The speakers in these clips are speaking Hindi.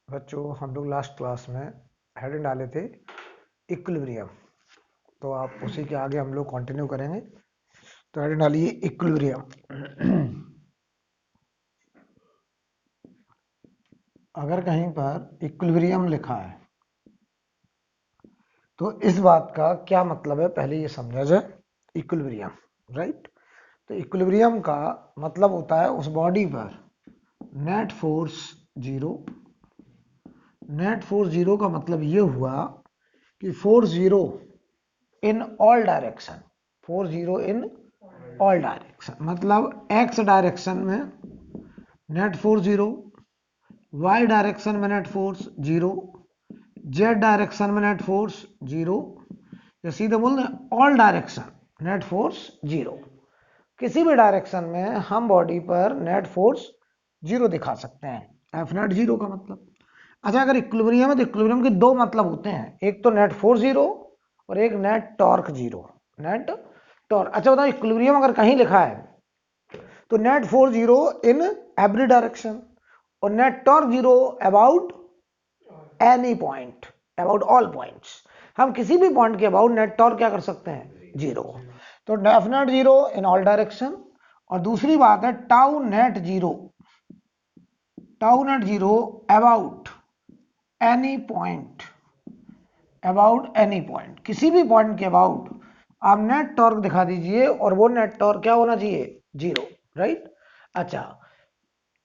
बच्चों हम लोग लास्ट क्लास में हेडिंग डाले थे इक्विलिब्रियम, तो आप उसी के आगे हम लोग कंटिन्यू करेंगे। तो हेडिंग डालिए इक्विलिब्रियम। अगर कहीं पर इक्विलिब्रियम लिखा है तो इस बात का क्या मतलब है पहले ये समझा जाए। Equilibrium, right. तो इक्विलिब्रियम का मतलब होता है उस बॉडी पर net force zero. Net force zero का मतलब ये हुआ कि force zero in all direction. Force zero in all direction मतलब एक्स डायरेक्शन में net force zero, Y direction में net force zero, Z direction में नेट फोर्स जीरो, या सीधे बोल रहे all direction net force zero. किसी भी डायरेक्शन में हम बॉडी पर नेट फोर्स जीरो दिखा सकते हैं। एफ नेट जीरो का मतलब। अच्छा, अगर इक्विलिब्रियम है तो इक्विलिब्रियम के दो मतलब होते हैं, एक तो नेट फोर्स जीरो और एक net torque zero. Net torque, अच्छा बताओ, इक्विलिब्रियम अगर कहीं लिखा है तो net force zero in every direction और net torque zero about any point, about all points. हम किसी भी पॉइंट के अबाउट नेट टॉर्क क्या कर सकते हैं, जीरो। तो definite zero in all direction. और दूसरी बात है tau net zero, tau net zero about any point, about any point, किसी भी पॉइंट के अबाउट आप नेट टॉर्क दिखा दीजिए और वो नेट टॉर्क क्या होना चाहिए, जीरो, राइट। अच्छा,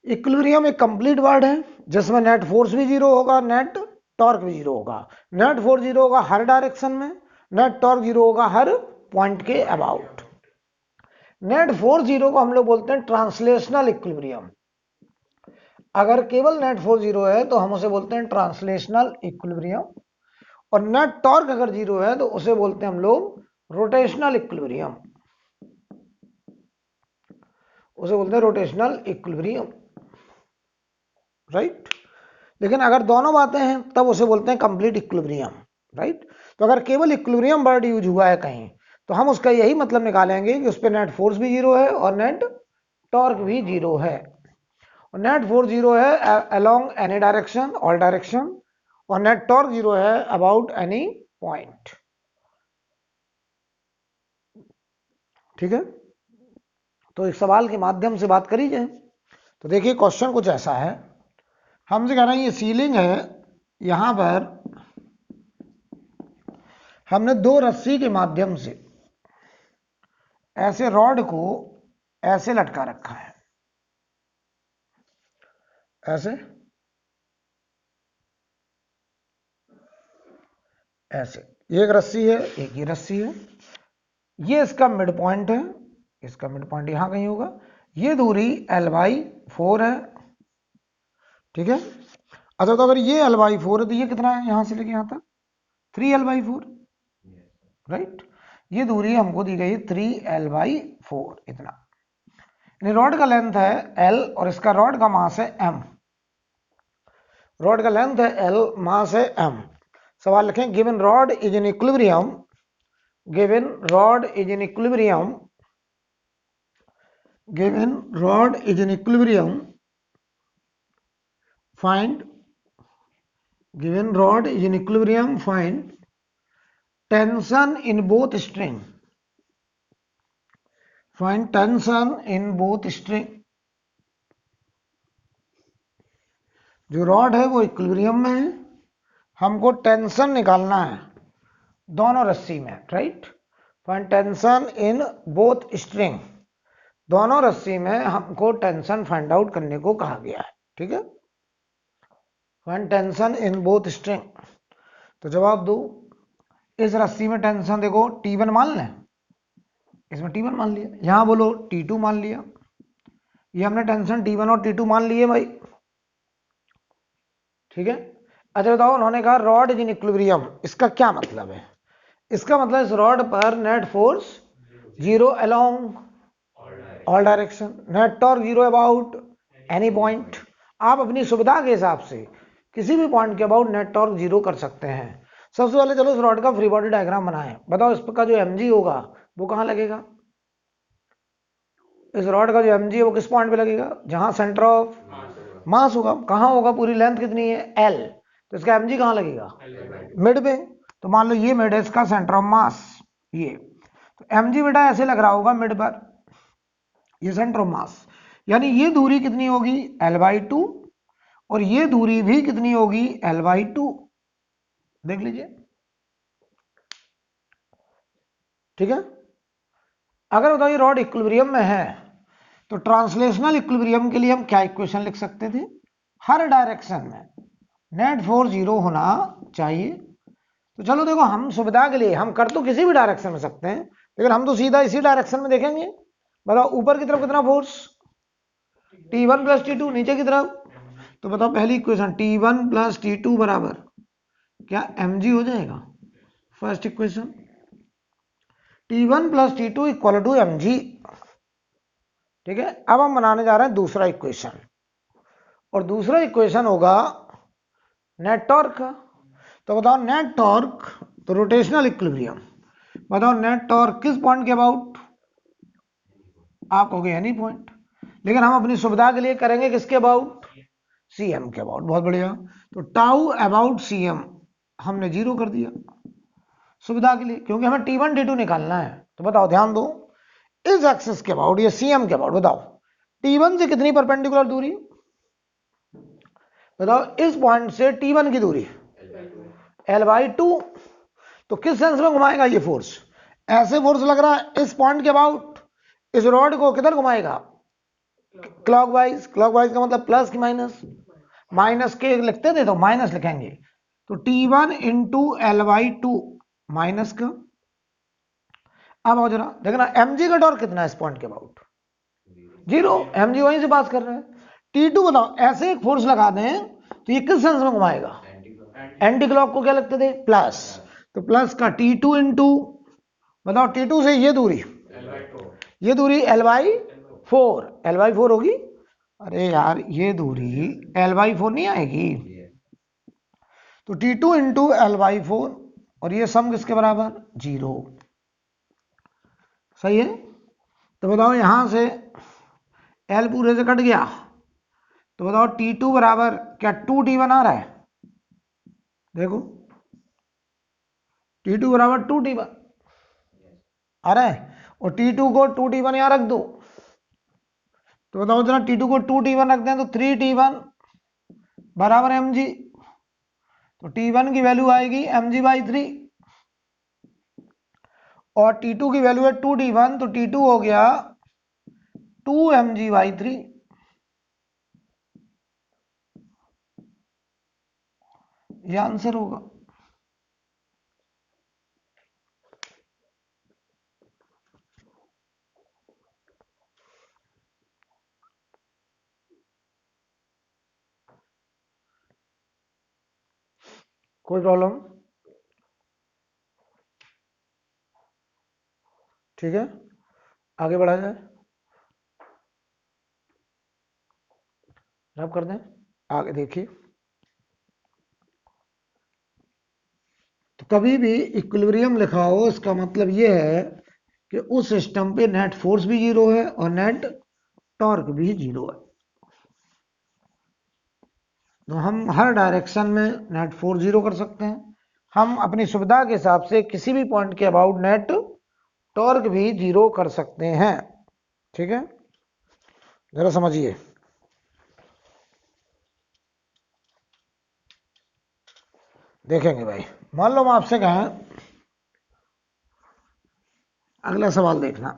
इक्विलिब्रियम एक कंप्लीट वर्ड है जिसमें नेट फोर्स भी जीरो होगा, नेट टॉर्क भी जीरो होगा। नेट फोर्स जीरो होगा हर डायरेक्शन में, नेट टॉर्क जीरो होगा हर पॉइंट के अबाउट। नेट फोर्स जीरो को हम लोग बोलते हैं ट्रांसलेशनल इक्विलिब्रियम। अगर केवल नेट फोर्स जीरो है तो हम उसे बोलते हैं ट्रांसलेशनल इक्विलिब्रियम, और नेट टॉर्क अगर जीरो है तो उसे बोलते हैं हम लोग रोटेशनल इक्विलिब्रियम। उसे बोलते हैं रोटेशनल इक्विलिब्रियम, राइट। लेकिन अगर दोनों बातें हैं तब उसे बोलते हैं कंप्लीट इक्विलिब्रियम, राइट। तो अगर केवल इक्विलिब्रियम वर्ड यूज हुआ है कहीं तो हम उसका यही मतलब निकालेंगे कि उस पर नेट फोर्स भी जीरो है और नेट टॉर्क भी जीरो है। और नेट फोर्स जीरो है along any direction, all direction, और नेट टॉर्क जीरो है अबाउट एनी पॉइंट। ठीक है, तो एक सवाल के माध्यम से बात करी जाए। तो देखिए क्वेश्चन कुछ ऐसा है, हमसे कह रहे हैं ये सीलिंग है, यहां पर हमने दो रस्सी के माध्यम से ऐसे रॉड को ऐसे लटका रखा है, ऐसे ऐसे। ये एक रस्सी है, एक ये रस्सी है, ये इसका मिड पॉइंट है, इसका मिड पॉइंट यहां कहीं होगा। ये दूरी L/4 है, ठीक है। अच्छा, तो अगर ये L/4 है तो ये कितना है यहां से लेके यहां तक, 3L/4, राइट। ये दूरी हमको दी गई 3L/4, इतना। रॉड का लेंथ है L और इसका रॉड का मास है M। रॉड का लेंथ है L, मास है M। सवाल लिखें given rod is in equilibrium, given rod is in equilibrium, given rod is in equilibrium, find, given rod is in equilibrium, find tension in both string, find tension in both string. जो रॉड है वो इक्विलिब्रियम में है, हमको टेंशन निकालना है दोनों रस्सी में, right. Find tension in both string, दोनों रस्सी में हमको टेंशन फाइंड आउट करने को कहा गया है, ठीक है। Find tension in both string, तो जवाब दो। इस रस्सी में टेंशन देखो T1 मान लें, इसमें T1 मान लिया, यहां बोलो T2 मान लिया, ये हमने टेंशन T1 और T2 मान लिए भाई, ठीक है। अच्छा बताओ, उन्होंने कहा रॉड इज इन इक्विलिब्रियम, इसका क्या मतलब है? इसका मतलब इस रॉड पर net force zero along all direction, net torque zero about any point. आप अपनी सुविधा के हिसाब से किसी भी पॉइंट के अबाउट नेट टॉर्क जीरो कर सकते हैं। सबसे पहले चलो इस रॉड का फ्री बॉडी डायग्राम बनाएं। बताओ इसका जो mg होगा वो कहां लगेगा? इस रॉड का जो mg है वो किस पॉइंट पे लगेगा? जहां सेंटर ऑफ मास होगा। कहाँ होगा? पूरी लेंथ कितनी है? L, तो इसका mg कहाँ लगेगा? मिड पे। तो मान लो ये मिड है, इसका सेंटर ऑफ मास ये, तो mg बेटा ऐसे लग रहा होगा मिड पर, ये सेंटर ऑफ मास, यानी ये दूरी कितनी होगी? L/2, और ये दूरी भी कितनी होगी? L/2। देख लीजिए, ठीक है। अगर बताओ ये रॉड इक्विलिब्रियम में है, तो ट्रांसलेशनल इक्विलिब्रियम के लिए हम क्या इक्वेशन लिख सकते थे? हर डायरेक्शन में नेट फोर्स 0 होना चाहिए। तो चलो देखो, हम सुविधा के लिए हम कर तो किसी भी डायरेक्शन में सकते हैं, लेकिन हम तो सीधा इसी डायरेक्शन में देखेंगे। बताओ ऊपर की तरफ कितना फोर्स? T1 प्लस T2, नीचे की तरफ, तो बताओ पहली इक्वेशन T1 प्लस T2 बराबर क्या mg हो जाएगा? First equation T1 plus T2 equal to mg, ठीक है। अब हम बनाने जा रहे हैं दूसरा इक्वेशन, और दूसरा इक्वेशन होगा नेट टॉर्क का। तो बताओ नेट टॉर्क, तो रोटेशनल इक्विलिब्रियम, बताओ नेट टॉर्क किस पॉइंट के अबाउट? आप कहोगे एनी पॉइंट, लेकिन हम अपनी सुविधा के लिए करेंगे किसके अबाउट? सीएम के अबाउट। बहुत बढ़िया, तो टाउ अबाउट सीएम हमने 0 कर दिया सुविधा के लिए, क्योंकि हमें T1 T2 निकालना है। तो बताओ, ध्यान दो, इस एक्सिस के अबाउट, ये सीएम के अबाउट, बताओ T1 से कितनी परपेंडिकुलर दूरी? बताओ इस पॉइंट से T1 की दूरी L/2। तो किस सेंस में घुमाएगा ये फोर्स? ऐसे फोर्स लग रहा है इस पॉइंट के अबाउट, इस रॉड को किधर घुमाएगा? क्लॉकवाइज। क्लॉकवाइज का मतलब प्लस की माइनस, माइनस के लिखते थे तो माइनस लिखेंगे, तो T1 इंटू L/2 माइनस का। अब आओ जरा देखना, mg का टॉर्क कितना है इस पॉइंट के अबाउट? 0, mg वहीं से पास कर रहे हैं। T2 बताओ, ऐसे एक फोर्स लगा दें तो ये किस सेंस में घुमाएगा? एंटी क्लॉक को क्या लिखते थे? प्लस। तो प्लस का T2 इंटू, बताओ T2 से ये दूरी, ये दूरी L/4, L/4 होगी। अरे यार ये दूरी L/4 नहीं आएगी, तो T2 इंटू L/4, और ये सम किसके बराबर? 0। सही है। तो बताओ यहां से L पूरे से कट गया, तो बताओ T2 बराबर क्या 2T1 आ रहा है? देखो T2 बराबर 2T1 आ रहा है, और T2 को 2T1 यहां रख दो, तो बताओ जरा T2 को 2T1 रख दें तो 3T1 बराबर mg, तो T1 की वैल्यू आएगी mg/3, और T2 की वैल्यू है 2T1, तो T2 हो गया 2mg/3। ये आंसर होगा। कोई प्रॉब्लम? ठीक है, आगे बढ़ा जाए, रब कर दें, आगे देखिए। तो कभी भी इक्विलिब्रियम लिखा हो, इसका मतलब ये है कि उस सिस्टम पे नेट फोर्स भी 0 है और नेट टॉर्क भी 0 है। तो हम हर डायरेक्शन में नेट फोर्स 0 कर सकते हैं। हम अपनी सुविधा के हिसाब से किसी भी पॉइंट के अबाउट नेट टॉर्क भी 0 कर सकते हैं। ठीक है, जरा समझिए। देखेंगे भाई, मान लो मैं आपसे कहें, अगला सवाल देखना,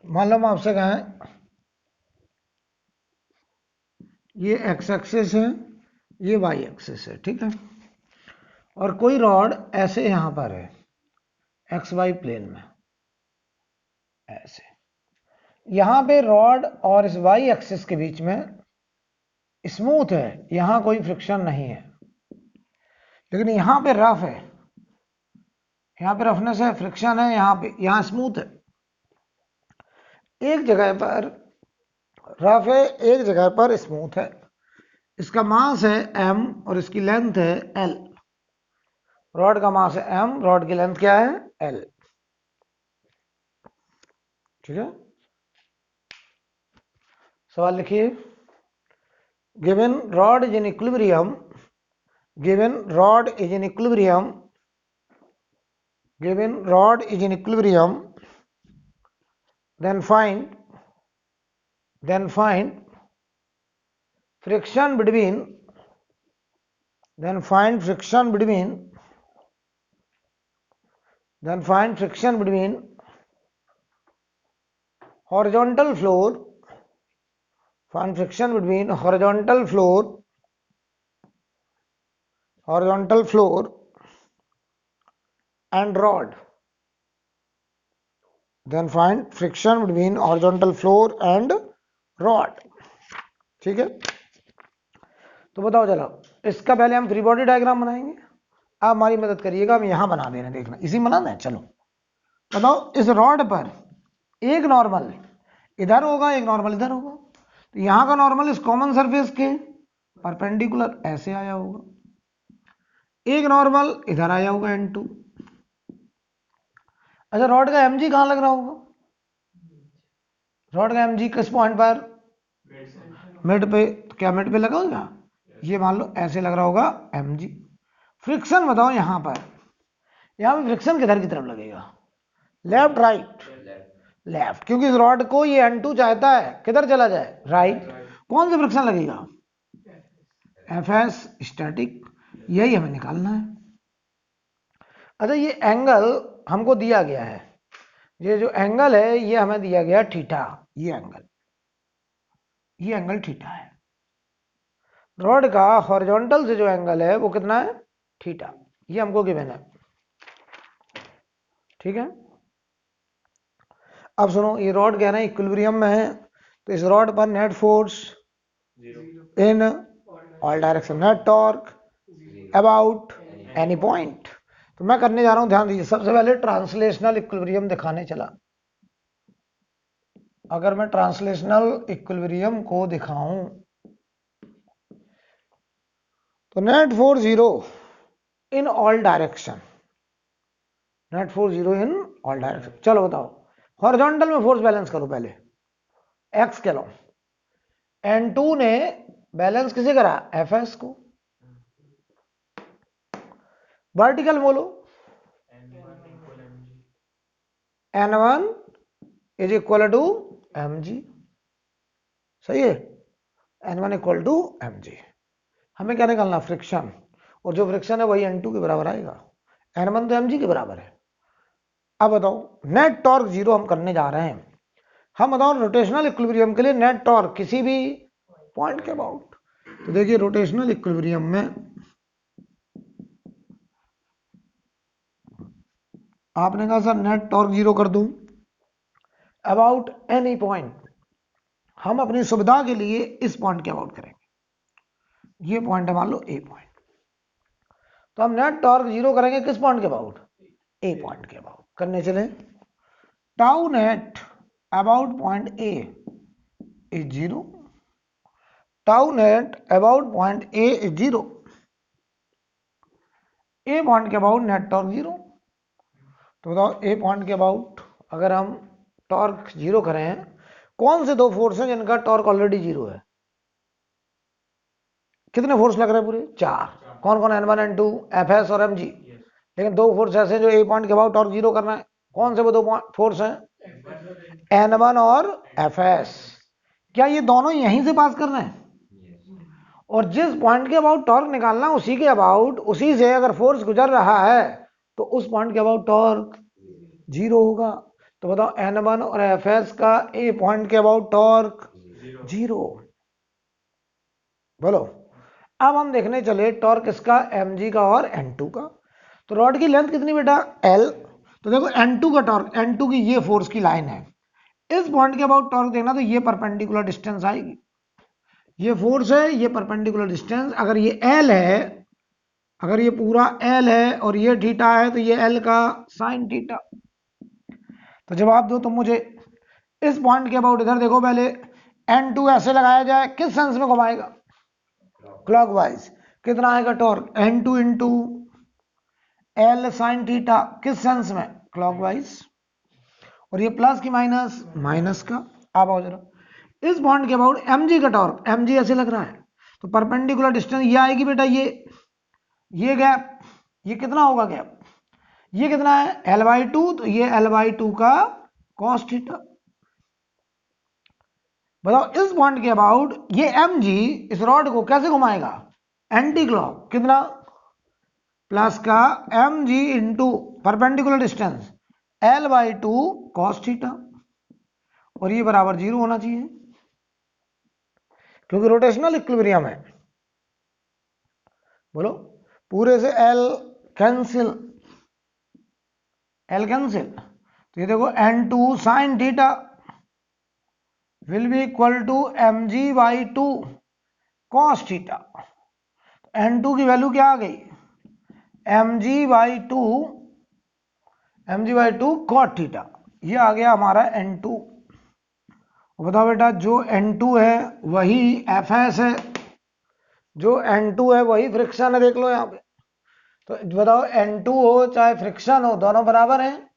मान लो मैं आपसे कहें ये एक्स एक्सिस है, ये वाई एक्सिस है, ठीक है, और कोई रॉड ऐसे यहां पर है एक्स वाई प्लेन में, ऐसे यहां पे रॉड और इस वाई एक्सिस के बीच में स्मूथ है, यहां कोई फ्रिक्शन नहीं है, लेकिन यहां पे रफ है, यहां पे रफनेस है, फ्रिक्शन है, यहां पे, यहां स्मूथ है। एक जगह पर रफ है, एक जगह पर स्मूथ है। इसका मास है m और इसकी लेंथ है l। रॉड का मास है m, रॉड की लेंथ क्या है l। ठीक है, सवाल लिखिए। Given rod is in equilibrium, given rod is in equilibrium, given rod is in equilibrium, then find friction between, then find friction between, then find friction between horizontal floor, find friction between horizontal floor and rod, then find friction between horizontal floor and rod। ठीक है, तो बताओ चलो, इसका पहले हम फ्री बॉडी डायग्राम बनाएंगे। आप हमारी मदद करिएगा, हम यहां बना दे रहे हैं, देखना इसी बना दें। चलो बताओ, इस रॉड पर एक नॉर्मल इधर होगा, एक नॉर्मल इधर होगा, तो यहां का नॉर्मल इस कॉमन सरफेस के परपेंडिकुलर ऐसे आया होगा, एक नॉर्मल इधर आया होगा n2। अच्छा, रॉड का mg कहां लग रहा होगा? रॉड का mg किस पॉइंट पर? मिड पे। तो क्या मिड पे लगा होगा? ये मान लो ऐसे लग रहा होगा mg। फ्रिक्शन बताओ यहां पर, यहां पे फ्रिक्शन किधर की तरफ लगेगा? Left right? लेफ्ट, क्योंकि इस रॉड को ये n2 चाहता है किधर चला जाए? राइट। कौन सा फ्रिक्शन लगेगा? Fs स्टैटिक, यही हमें निकालना है। अच्छा, ये एंगल हमको दिया गया है, ये जो एंगल है ये हमें दिया गया थीटा, ये एंगल थीटा है। रॉड का हॉरिजॉन्टल से जो एंगल है वो कितना है? थीटा, ये हमको गिवन है। ठीक है, अब सुनो, ये रॉड कह रहे हैं इक्विलिब्रियम में है, तो इस रॉड पर net force in all direction, net torque about any point. तो मैं करने जा रहा हूं, ध्यान दीजिए। सबसे पहले ट्रांसलेशनल इक्विलिब्रियम दिखाने चला। अगर मैं ट्रांसलेशनल इक्विलिब्रियम को दिखाऊं तो नेट फोर्स 0 इन ऑल डायरेक्शन, नेट फोर्स 0 इन ऑल डायरेक्शन। चलो बताओ, हॉरिजॉन्टल में फोर्स बैलेंस करो पहले, एक्स के लो। n2 ने बैलेंस किसे करा? Fs को। वर्टिकल बोलो, n1 is equal to mg। सही है, n1 इक्वल टू mg। हमें क्या निकालना? फ्रिक्शन, और जो फ्रिक्शन है वही n2 के बराबर आएगा, n1 तो mg के बराबर है। अब बताओ, नेट टॉर्क 0 हम करने जा रहे हैं। हम बताओ रोटेशनल इक्विलिब्रियम के लिए नेट टॉर्क किसी भी पॉइंट के अबाउट। तो देखिए, रोटेशनल इक्विलिब्रियम में आपने कहा सर नेट टॉर्क 0 कर दूं अबाउट एनी पॉइंट। हम अपनी सुविधा के लिए इस पॉइंट के अबाउट करेंगे। ये पॉइंट है मान लो ए पॉइंट, तो हम नेट टॉर्क 0 करेंगे किस पॉइंट के अबाउट? ए पॉइंट के अबाउट। करने चले, tau net about point A is 0, tau net about point A is 0, A point के अबाउट नेट टॉर्क 0। तो बताओ, ए पॉइंट के अबाउट अगर हम टॉर्क 0 करें, कौन से दो फोर्स हैं जिनका टॉर्क ऑलरेडी 0 है? कितने फोर्स लग रहे हैं? पूरे 4। कौन कौन? n1 n2 Fs और mg। लेकिन दो फोर्स ऐसे जो ए पॉइंट के अबाउट टॉर्क 0 करना है, कौन से वो दो फोर्स हैं? n1 और Fs। क्या ये दोनों यहीं से पास कर रहे हैं? और जिस पॉइंट के अबाउट टॉर्क निकालना उसी के अबाउट, उसी से अगर फोर्स गुजर रहा है तो उस पॉइंट के अबाउट टॉर्क 0 होगा। तो बताओ, n1 और Fs का ए पॉइंट के अबाउट टॉर्क 0। बोलो, अब हम देखने चले टॉर्क इसका mg का और n2 का। तो रॉड की लेंथ कितनी बेटा? l। तो देखो n2 का टॉर्क, n2 की ये फोर्स की लाइन है, इस पॉइंट के अबाउट टॉर्क देखना, तो ये परपेंडिकुलर डिस्टेंस आएगी, ये फोर्स है, ये परपेंडिकुलर डिस्टेंस। अगर ये l है, अगर ये पूरा l है और ये थीटा है, तो ये l का साइन थीटा। तो जवाब दो तुम मुझे, इस पॉइंट के अबाउट इधर देखो पहले, N2 ऐसे लगाया जाए, किस सेंस में घुमाएगा? क्लॉकवाइज। कितना आएगा torque? N2 into L sine theta, किस सेंस में? क्लॉकवाइज। और ये प्लस की माइनस? माइनस का। आप आओ जरा, इस पॉइंट के अबाउट mg का टॉर्क, mg ऐसे लग रहा है, तो परपेंडिकुलर डिस्टेंस ये आएगी बेटा, ये गैप, ये कितना होगा गैप? ये कितना है? L/2, तो ये L/2 का cos थीटा। बताओ इस पॉइंट के अबाउट ये mg इस रॉड को कैसे घुमाएगा? Anti clock. कितना? प्लस का mg into perpendicular distance L/2 cos theta, और ये बराबर 0 होना चाहिए क्योंकि रोटेशनल इक्विलिब्रियम है। बोलो, पूरे से L कैंसिल, तो ये देखो N2 sine theta will be equal to mg/2 cos theta. N2 की वैल्यू क्या आ गई? mg/2 cot थीटा, ये आ गया हमारा N2। बताओ बेटा, जो N2 है वही Fs है, जो N2 है वही फ्रिक्शन है। देख लो यहाँ पे, तो बताओ N2 हो चाहे फ्रिक्शन हो, दोनों बराबर हैं,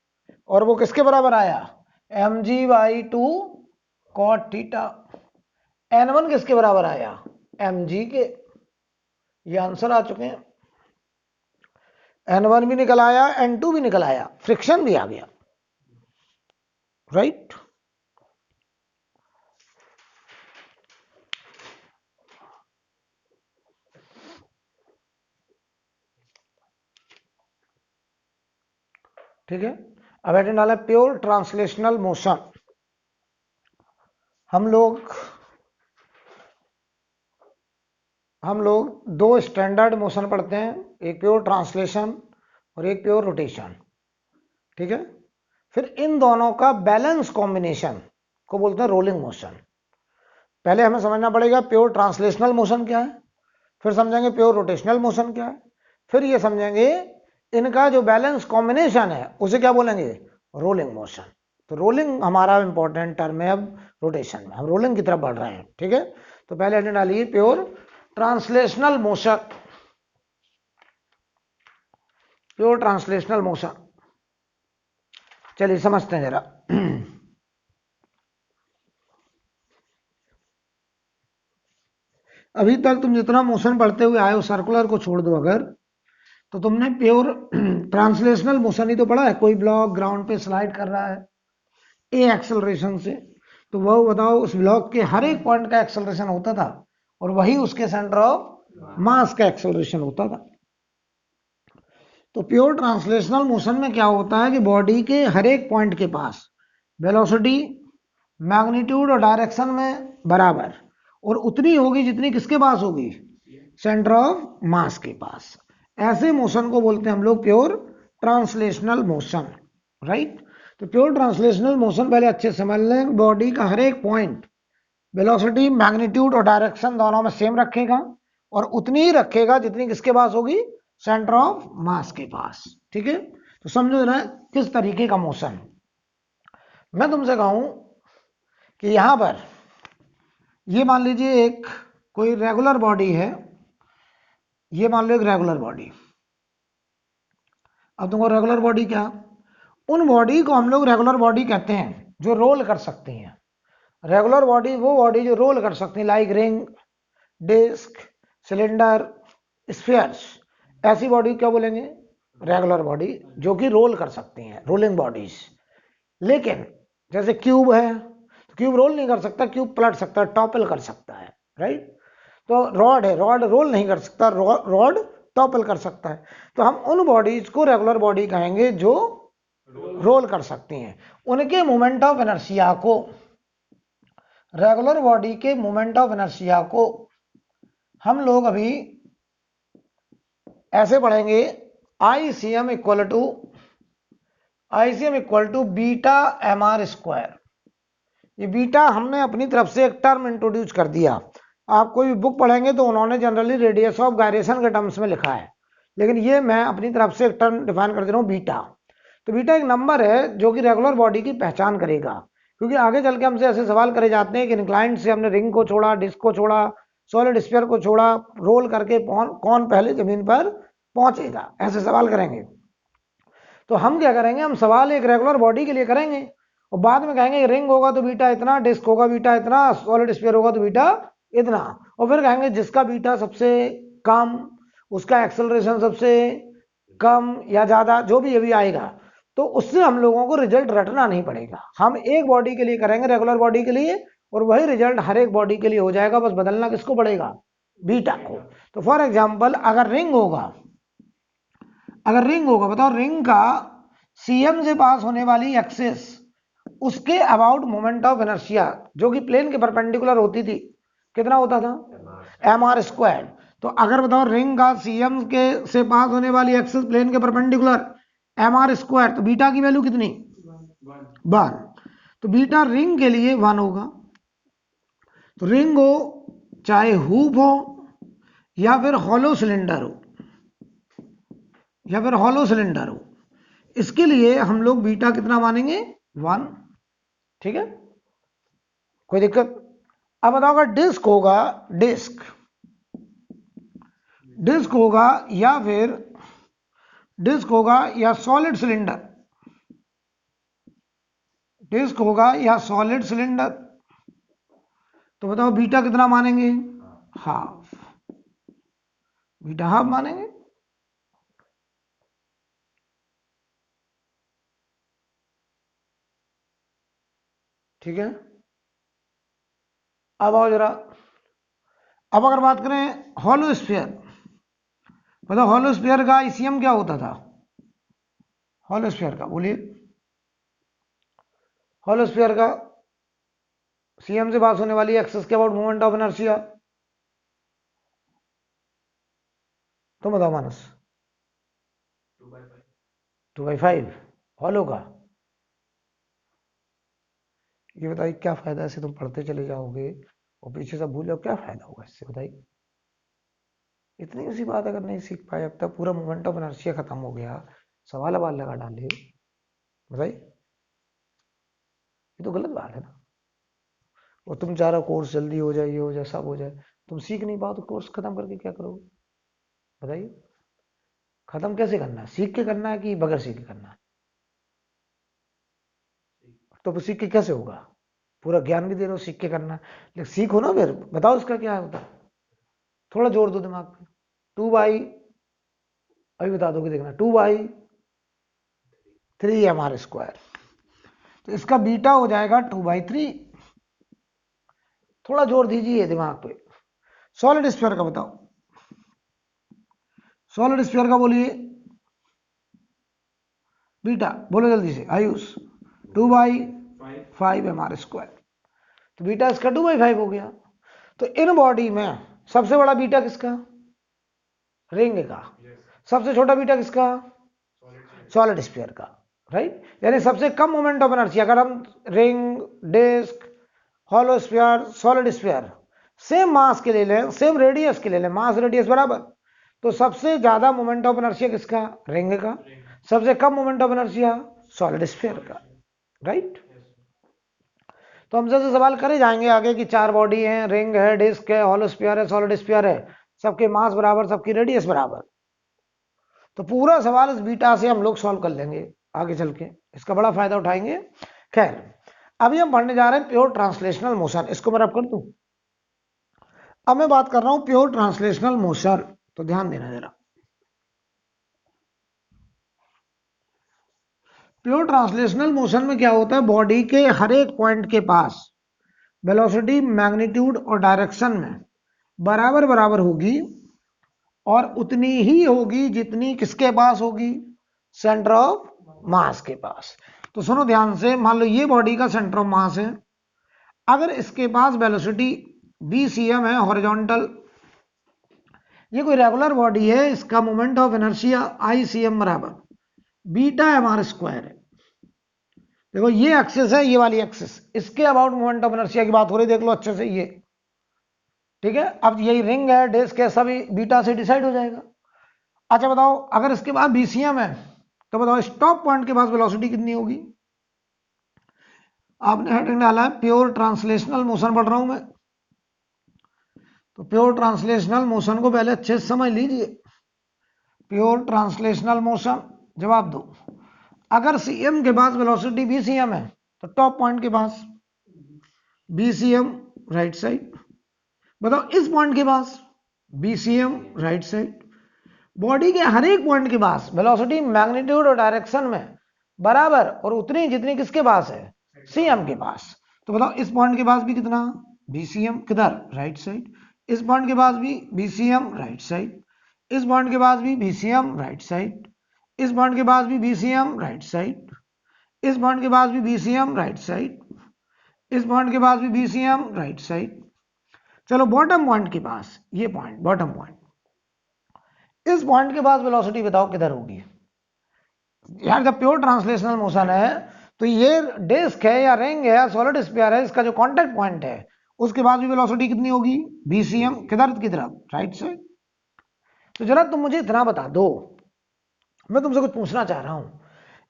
और वो किसके बराबर आया? mg/2 cot theta. N1 किसके बराबर आया? mg के। ये आंसर आ चुके हैं। N1 भी निकल आया, N2 भी निकल आया, फ्रिक्शन भी आ गया, राइट? ठीक है। अब एटेंड डाला प्योर ट्रांसलेशनल मोशन। हम लोग दो स्टैंडर्ड मोशन पढ़ते हैं, एक प्योर ट्रांसलेशन और एक प्योर रोटेशन। ठीक है। फिर इन दोनों का बैलेंस कॉम्बिनेशन को बोलते हैं रोलिंग मोशन। पहले हमें समझना पड़ेगा प्योर ट्रांसलेशनल मोशन क्या है, फिर समझेंगे प्योर रोटेशनल मोशन क्या है, फिर ये समझेंगे इनका जो बैलेंस कॉम्बिनेशन है उसे क्या बोलेंगे? Rolling motion. तो रोलिंग हमारा इंपॉर्टेंट टर्म है। अब रोटेशन में हम रोलिंग की तरफ बढ़ रहे हैं। ठीक है। तो पहले हमने डाली pure translational motion, pure translational motion. चलिए समझते हैं जरा। अभी तक तुम जितना मोशन पढ़ते हुए आए हो, सर्कुलर को छोड़ दो अगर, तो तुमने प्योर ट्रांसलेशनल मोशन ही तो पढ़ा है। कोई ब्लॉक ग्राउंड पे स्लाइड कर रहा है ए एक्सेलरेशन से, तो वह बताओ उस ब्लॉक के हर एक पॉइंट का एक्सेलरेशन होता था और वही उसके सेंटर ऑफ मास का एक्सेलरेशन होता था। तो प्योर ट्रांसलेशनल मोशन में क्या होता है कि बॉडी के हर एक पॉइंट के पास वेलोसिटी, मैग्नीट्यूड और डायरेक्शन में बराबर और उतनी होगी जितनी किसके पास होगी? सेंटर ऑफ मास के पास। ऐसे मोशन को बोलते हैं हम लोग प्योर ट्रांसलेशनल मोशन, राइट? तो प्योर ट्रांसलेशनल मोशन पहले अच्छे समझ लें। बॉडी का हर एक पॉइंट वेलोसिटी, मैग्नीट्यूड और डायरेक्शन दोनों में सेम रखेगा और उतनी ही रखेगा जितनी किसके पास होगी? सेंटर ऑफ मास के पास। ठीक है। तो समझो ना किस तरीके का मोशन। मैं तुमसे कहूं कि यहां पर ये मान लीजिए एक कोई रेगुलर बॉडी है, ये मान लो एक रेगुलर बॉडी। अब तुमको रेगुलर बॉडी क्या? उन बॉडी को हम लोग रेगुलर बॉडी कहते हैं जो रोल कर सकती हैं। रेगुलर बॉडी वो बॉडी जो रोल कर सकती है, like ring, disc, cylinder, spheres. ऐसी बॉडी क्या बोलेंगे? रेगुलर बॉडी, जो कि रोल कर सकती हैं, रोलिंग बॉडीज। लेकिन जैसे क्यूब है, तो क्यूब रोल नहीं कर सकता, क्यूब पलट सकता है, टॉपल कर सकता है, राइट? तो रॉड है, रॉड रोल नहीं कर सकता, रॉड टॉपल कर सकता है। तो हम उन बॉडीज को रेगुलर बॉडी कहेंगे जो रोल कर सकती हैं। उनके मोमेंट ऑफ इनर्शिया को, रेगुलर बॉडी के मोमेंट ऑफ इनर्शिया को हम लोग अभी ऐसे पढ़ेंगे, ICM equal to beta mr square. ये बीटा हमने अपनी तरफ से एक टर्म इंट्रोड्यूस कर दिया। आप कोई भी बुक पढ़ेंगे तो उन्होंने जनरली रेडियस ऑफ गायरेशन के टर्म्स में लिखा है, लेकिन ये मैं अपनी तरफ से एक टर्म डिफाइन कर दे रहा हूँ, बीटा। तो बीटा एक नंबर है जो कि रेगुलर बॉडी की पहचान करेगा। क्योंकि आगे चल के हमसे ऐसे सवाल करे जाते हैं कि इंक्लाइंड से हमने रिंग को छोड़ा, डिस्क को छोड़ा, सॉलिड स्फीयर को छोड़ा, रोल करके कौन पहले जमीन पर पहुंचेगा, ऐसे सवाल करेंगे। तो हम क्या करेंगे, हम सवाल एक रेगुलर बॉडी के लिए करेंगे और बाद में कहेंगे रिंग होगा तो बीटा इतना, डिस्क होगा बीटा इतना, सॉलिड स्फीयर होगा तो बीटा इतना, और फिर कहेंगे जिसका बीटा सबसे कम, उसका एक्सेलरेशन सबसे कम या ज्यादा, जो भी अभी आएगा, तो उससे हम लोगों को रिजल्ट रटना नहीं पड़ेगा। हम एक बॉडी के लिए करेंगे, रेगुलर बॉडी के लिए, और वही रिजल्ट हर एक बॉडी के लिए हो जाएगा, बस बदलना किसको पड़ेगा, बीटा को। तो फॉर एग्जाम्पल अगर रिंग होगा, बताओ रिंग का सीएम से पास होने वाली एक्सिस, उसके अबाउट मोमेंट ऑफ इनर्शिया जो कि प्लेन के परपेंडिकुलर होती थी, कितना होता था, mr स्क्वायर। तो अगर बताओ रिंग का सीएम के से पास होने वाली एक्सिस प्लेन के परपेंडिकुलर mr स्क्वायर, तो बीटा की वैल्यू कितनी, 1। तो बीटा रिंग के लिए 1 होगा। तो रिंग हो चाहे हुप हो या फिर हॉलो सिलेंडर हो, इसके लिए हम लोग बीटा कितना मानेंगे, 1। ठीक है, कोई दिक्कत। अब बताओ अगर डिस्क होगा, डिस्क होगा या सॉलिड सिलेंडर, तो बताओ बीटा कितना मानेंगे, हाफ, बीटा हाफ मानेंगे। ठीक है, अब आओ जरा, अब अगर बात करें हॉलो स्फीयर, बताओ हॉलो स्फीयर का ईसीएम क्या होता था, हॉलो स्फीयर का बोलिए, हॉलो स्फीयर का सीएम से पास होने वाली एक्सिस के अबाउट मोमेंट ऑफ इनर्शिया, तो बताओ मानस, 2/5 हॉलो का। ये बताइए क्या फायदा, इससे तुम पढ़ते चले जाओगे और पीछे से भूल जाओ, क्या फायदा होगा इससे बताइए। इतनी सी बात अगर नहीं सीख पाए अब तक, पूरा मोमेंट ऑफ इनर्शिया खत्म हो गया, सवाल अवाल लगा डाले, बताइए, ये तो गलत बात है ना। और तुम चाह रहे हो कोर्स जल्दी हो जाए, ये हो जाए, सब हो जाए, तुम सीख नहीं पाओ तो कोर्स खत्म करके क्या करोगे बताइए। खत्म कैसे करना है, सीख के करना है कि बगैर सीख के करना है, तो सीख के कैसे होगा, पूरा ज्ञान भी दे रहे हो, सीख के करना है, लेकिन सीखो ना, फिर बताओ इसका क्या होता है, थोड़ा जोर दो दिमाग पे। 2/, अभी बता दोगे देखना, 2/3 mr स्क्वायर, तो इसका बीटा हो जाएगा 2/3। थोड़ा जोर दीजिए दिमाग पे। सॉलिड स्फीयर का बताओ, सॉलिड स्फीयर का बोलिए बीटा, बोलो जल्दी से आयुष, 2/5 mr स्क्वायर, तो बीटा इसका 2/5 हो गया। तो इन बॉडी में सबसे बड़ा बीटा किसका, रिंग का, सबसे छोटा बीटा किसका, सॉलिड स्फीयर का, राइट। यानी सबसे कम मोमेंट ऑफ एनर्जी, अगर हम ring, disc, hollow sphere, solid sphere same mass के ले लें, सेम रेडियस के ले लें, मास रेडियस बराबर, तो सबसे ज्यादा मोमेंट ऑफ इनर्शिया किसका, रिंग का, सबसे कम moment of inertia solid sphere का, राइट। तो हमसे तो सवाल करे जाएंगे आगे कि 4 बॉडी हैं, रिंग है, डिस्क है, हॉलो स्फीयर है, सॉलिड स्फीयर है, सबके मास बराबर, सबकी रेडियस बराबर, तो पूरा सवाल इस बीटा से हम लोग सॉल्व कर लेंगे आगे चल के, इसका बड़ा फायदा उठाएंगे। खैर, अभी हम पढ़ने जा रहे हैं प्योर ट्रांसलेशनल मोशन, इसको मैं रब कर दूं। अब मैं बात कर रहा हूं प्योर ट्रांसलेशनल मोशन, तो ध्यान देना जरा। प्योर ट्रांसलेशनल मोशन में क्या होता है, बॉडी के हर एक पॉइंट के पास वेलोसिटी, मैग्नीट्यूड और डायरेक्शन में बराबर बराबर होगी, और उतनी ही होगी जितनी किसके पास होगी, सेंटर ऑफ मास के पास। तो सुनो ध्यान से, मान लो ये बॉडी का सेंटर ऑफ मास है, अगर इसके पास वेलोसिटी bcm है हॉरिजॉन्टल, ये कोई रेगुलर बॉडी है, इसका मोमेंट ऑफ इनर्शिया icm बराबर बीटा mr स्क्वायर है। देखो ये एक्सिस है, ये वाली एक्सिस, इसके अबाउट मोमेंट ऑफ इनर्शिया की बात हो रही, देख लो अच्छे से ये, ठीक है। अब यही रिंग है, डिस्क है, सभी बीटा से डिसाइड हो जाएगा। अच्छा बताओ अगर इसके बाद bcm है, तो बताओ स्टॉप पॉइंट के पास वेलोसिटी कितनी होगी, आपने हेडिंग डाला है प्योर ट्रांसलेशनल मोशन पढ़ रहा हूं मैं, तो प्योर ट्रांसलेशनल मोशन को पहले अच्छे से समझ लीजिए। प्योर ट्रांसलेशनल मोशन, जवाब दो। अगर सीएम के पास वेलोसिटी बीसीएम है तो टॉप पॉइंट के पास बीसीएम राइट साइड, बताओ इस पॉइंट के पास बीसीएम राइट साइड। बॉडी के हर एक पॉइंट के पास वेलोसिटी मैग्नीट्यूड और डायरेक्शन में बराबर और उतनी जितनी किसके पास है, सीएम के पास। तो बताओ इस पॉइंट के पास भी कितना, बीसीएम, किधर, राइट साइड। इस पॉइंट के पास भी बीसीएम राइट साइड, इस पॉइंट के पास भी बीसीएम राइट साइड, इस पॉइंट के पास भी बीसीएम राइट साइड, इस पॉइंट के पास भी बीसीएम राइट साइड, इस पॉइंट के पास भी बीसीएम राइट साइड। चलो बॉटम पॉइंट के पास, ये पॉइंट बॉटम पॉइंट, इस पॉइंट के पास वेलोसिटी बताओ किधर होगी। यार जब प्योर ट्रांसलेशनल मोशन है तो ये डिस्क है या रिंग है या सॉलिड स्फीयर है, इसका जो कांटेक्ट पॉइंट है उसके बाद भी वेलोसिटी कितनी होगी, बीसीएम, किधर की तरफ, राइट साइड। तो जरा तुम मुझे इतना बता दो, मैं तुमसे कुछ पूछना चाह रहा हूं,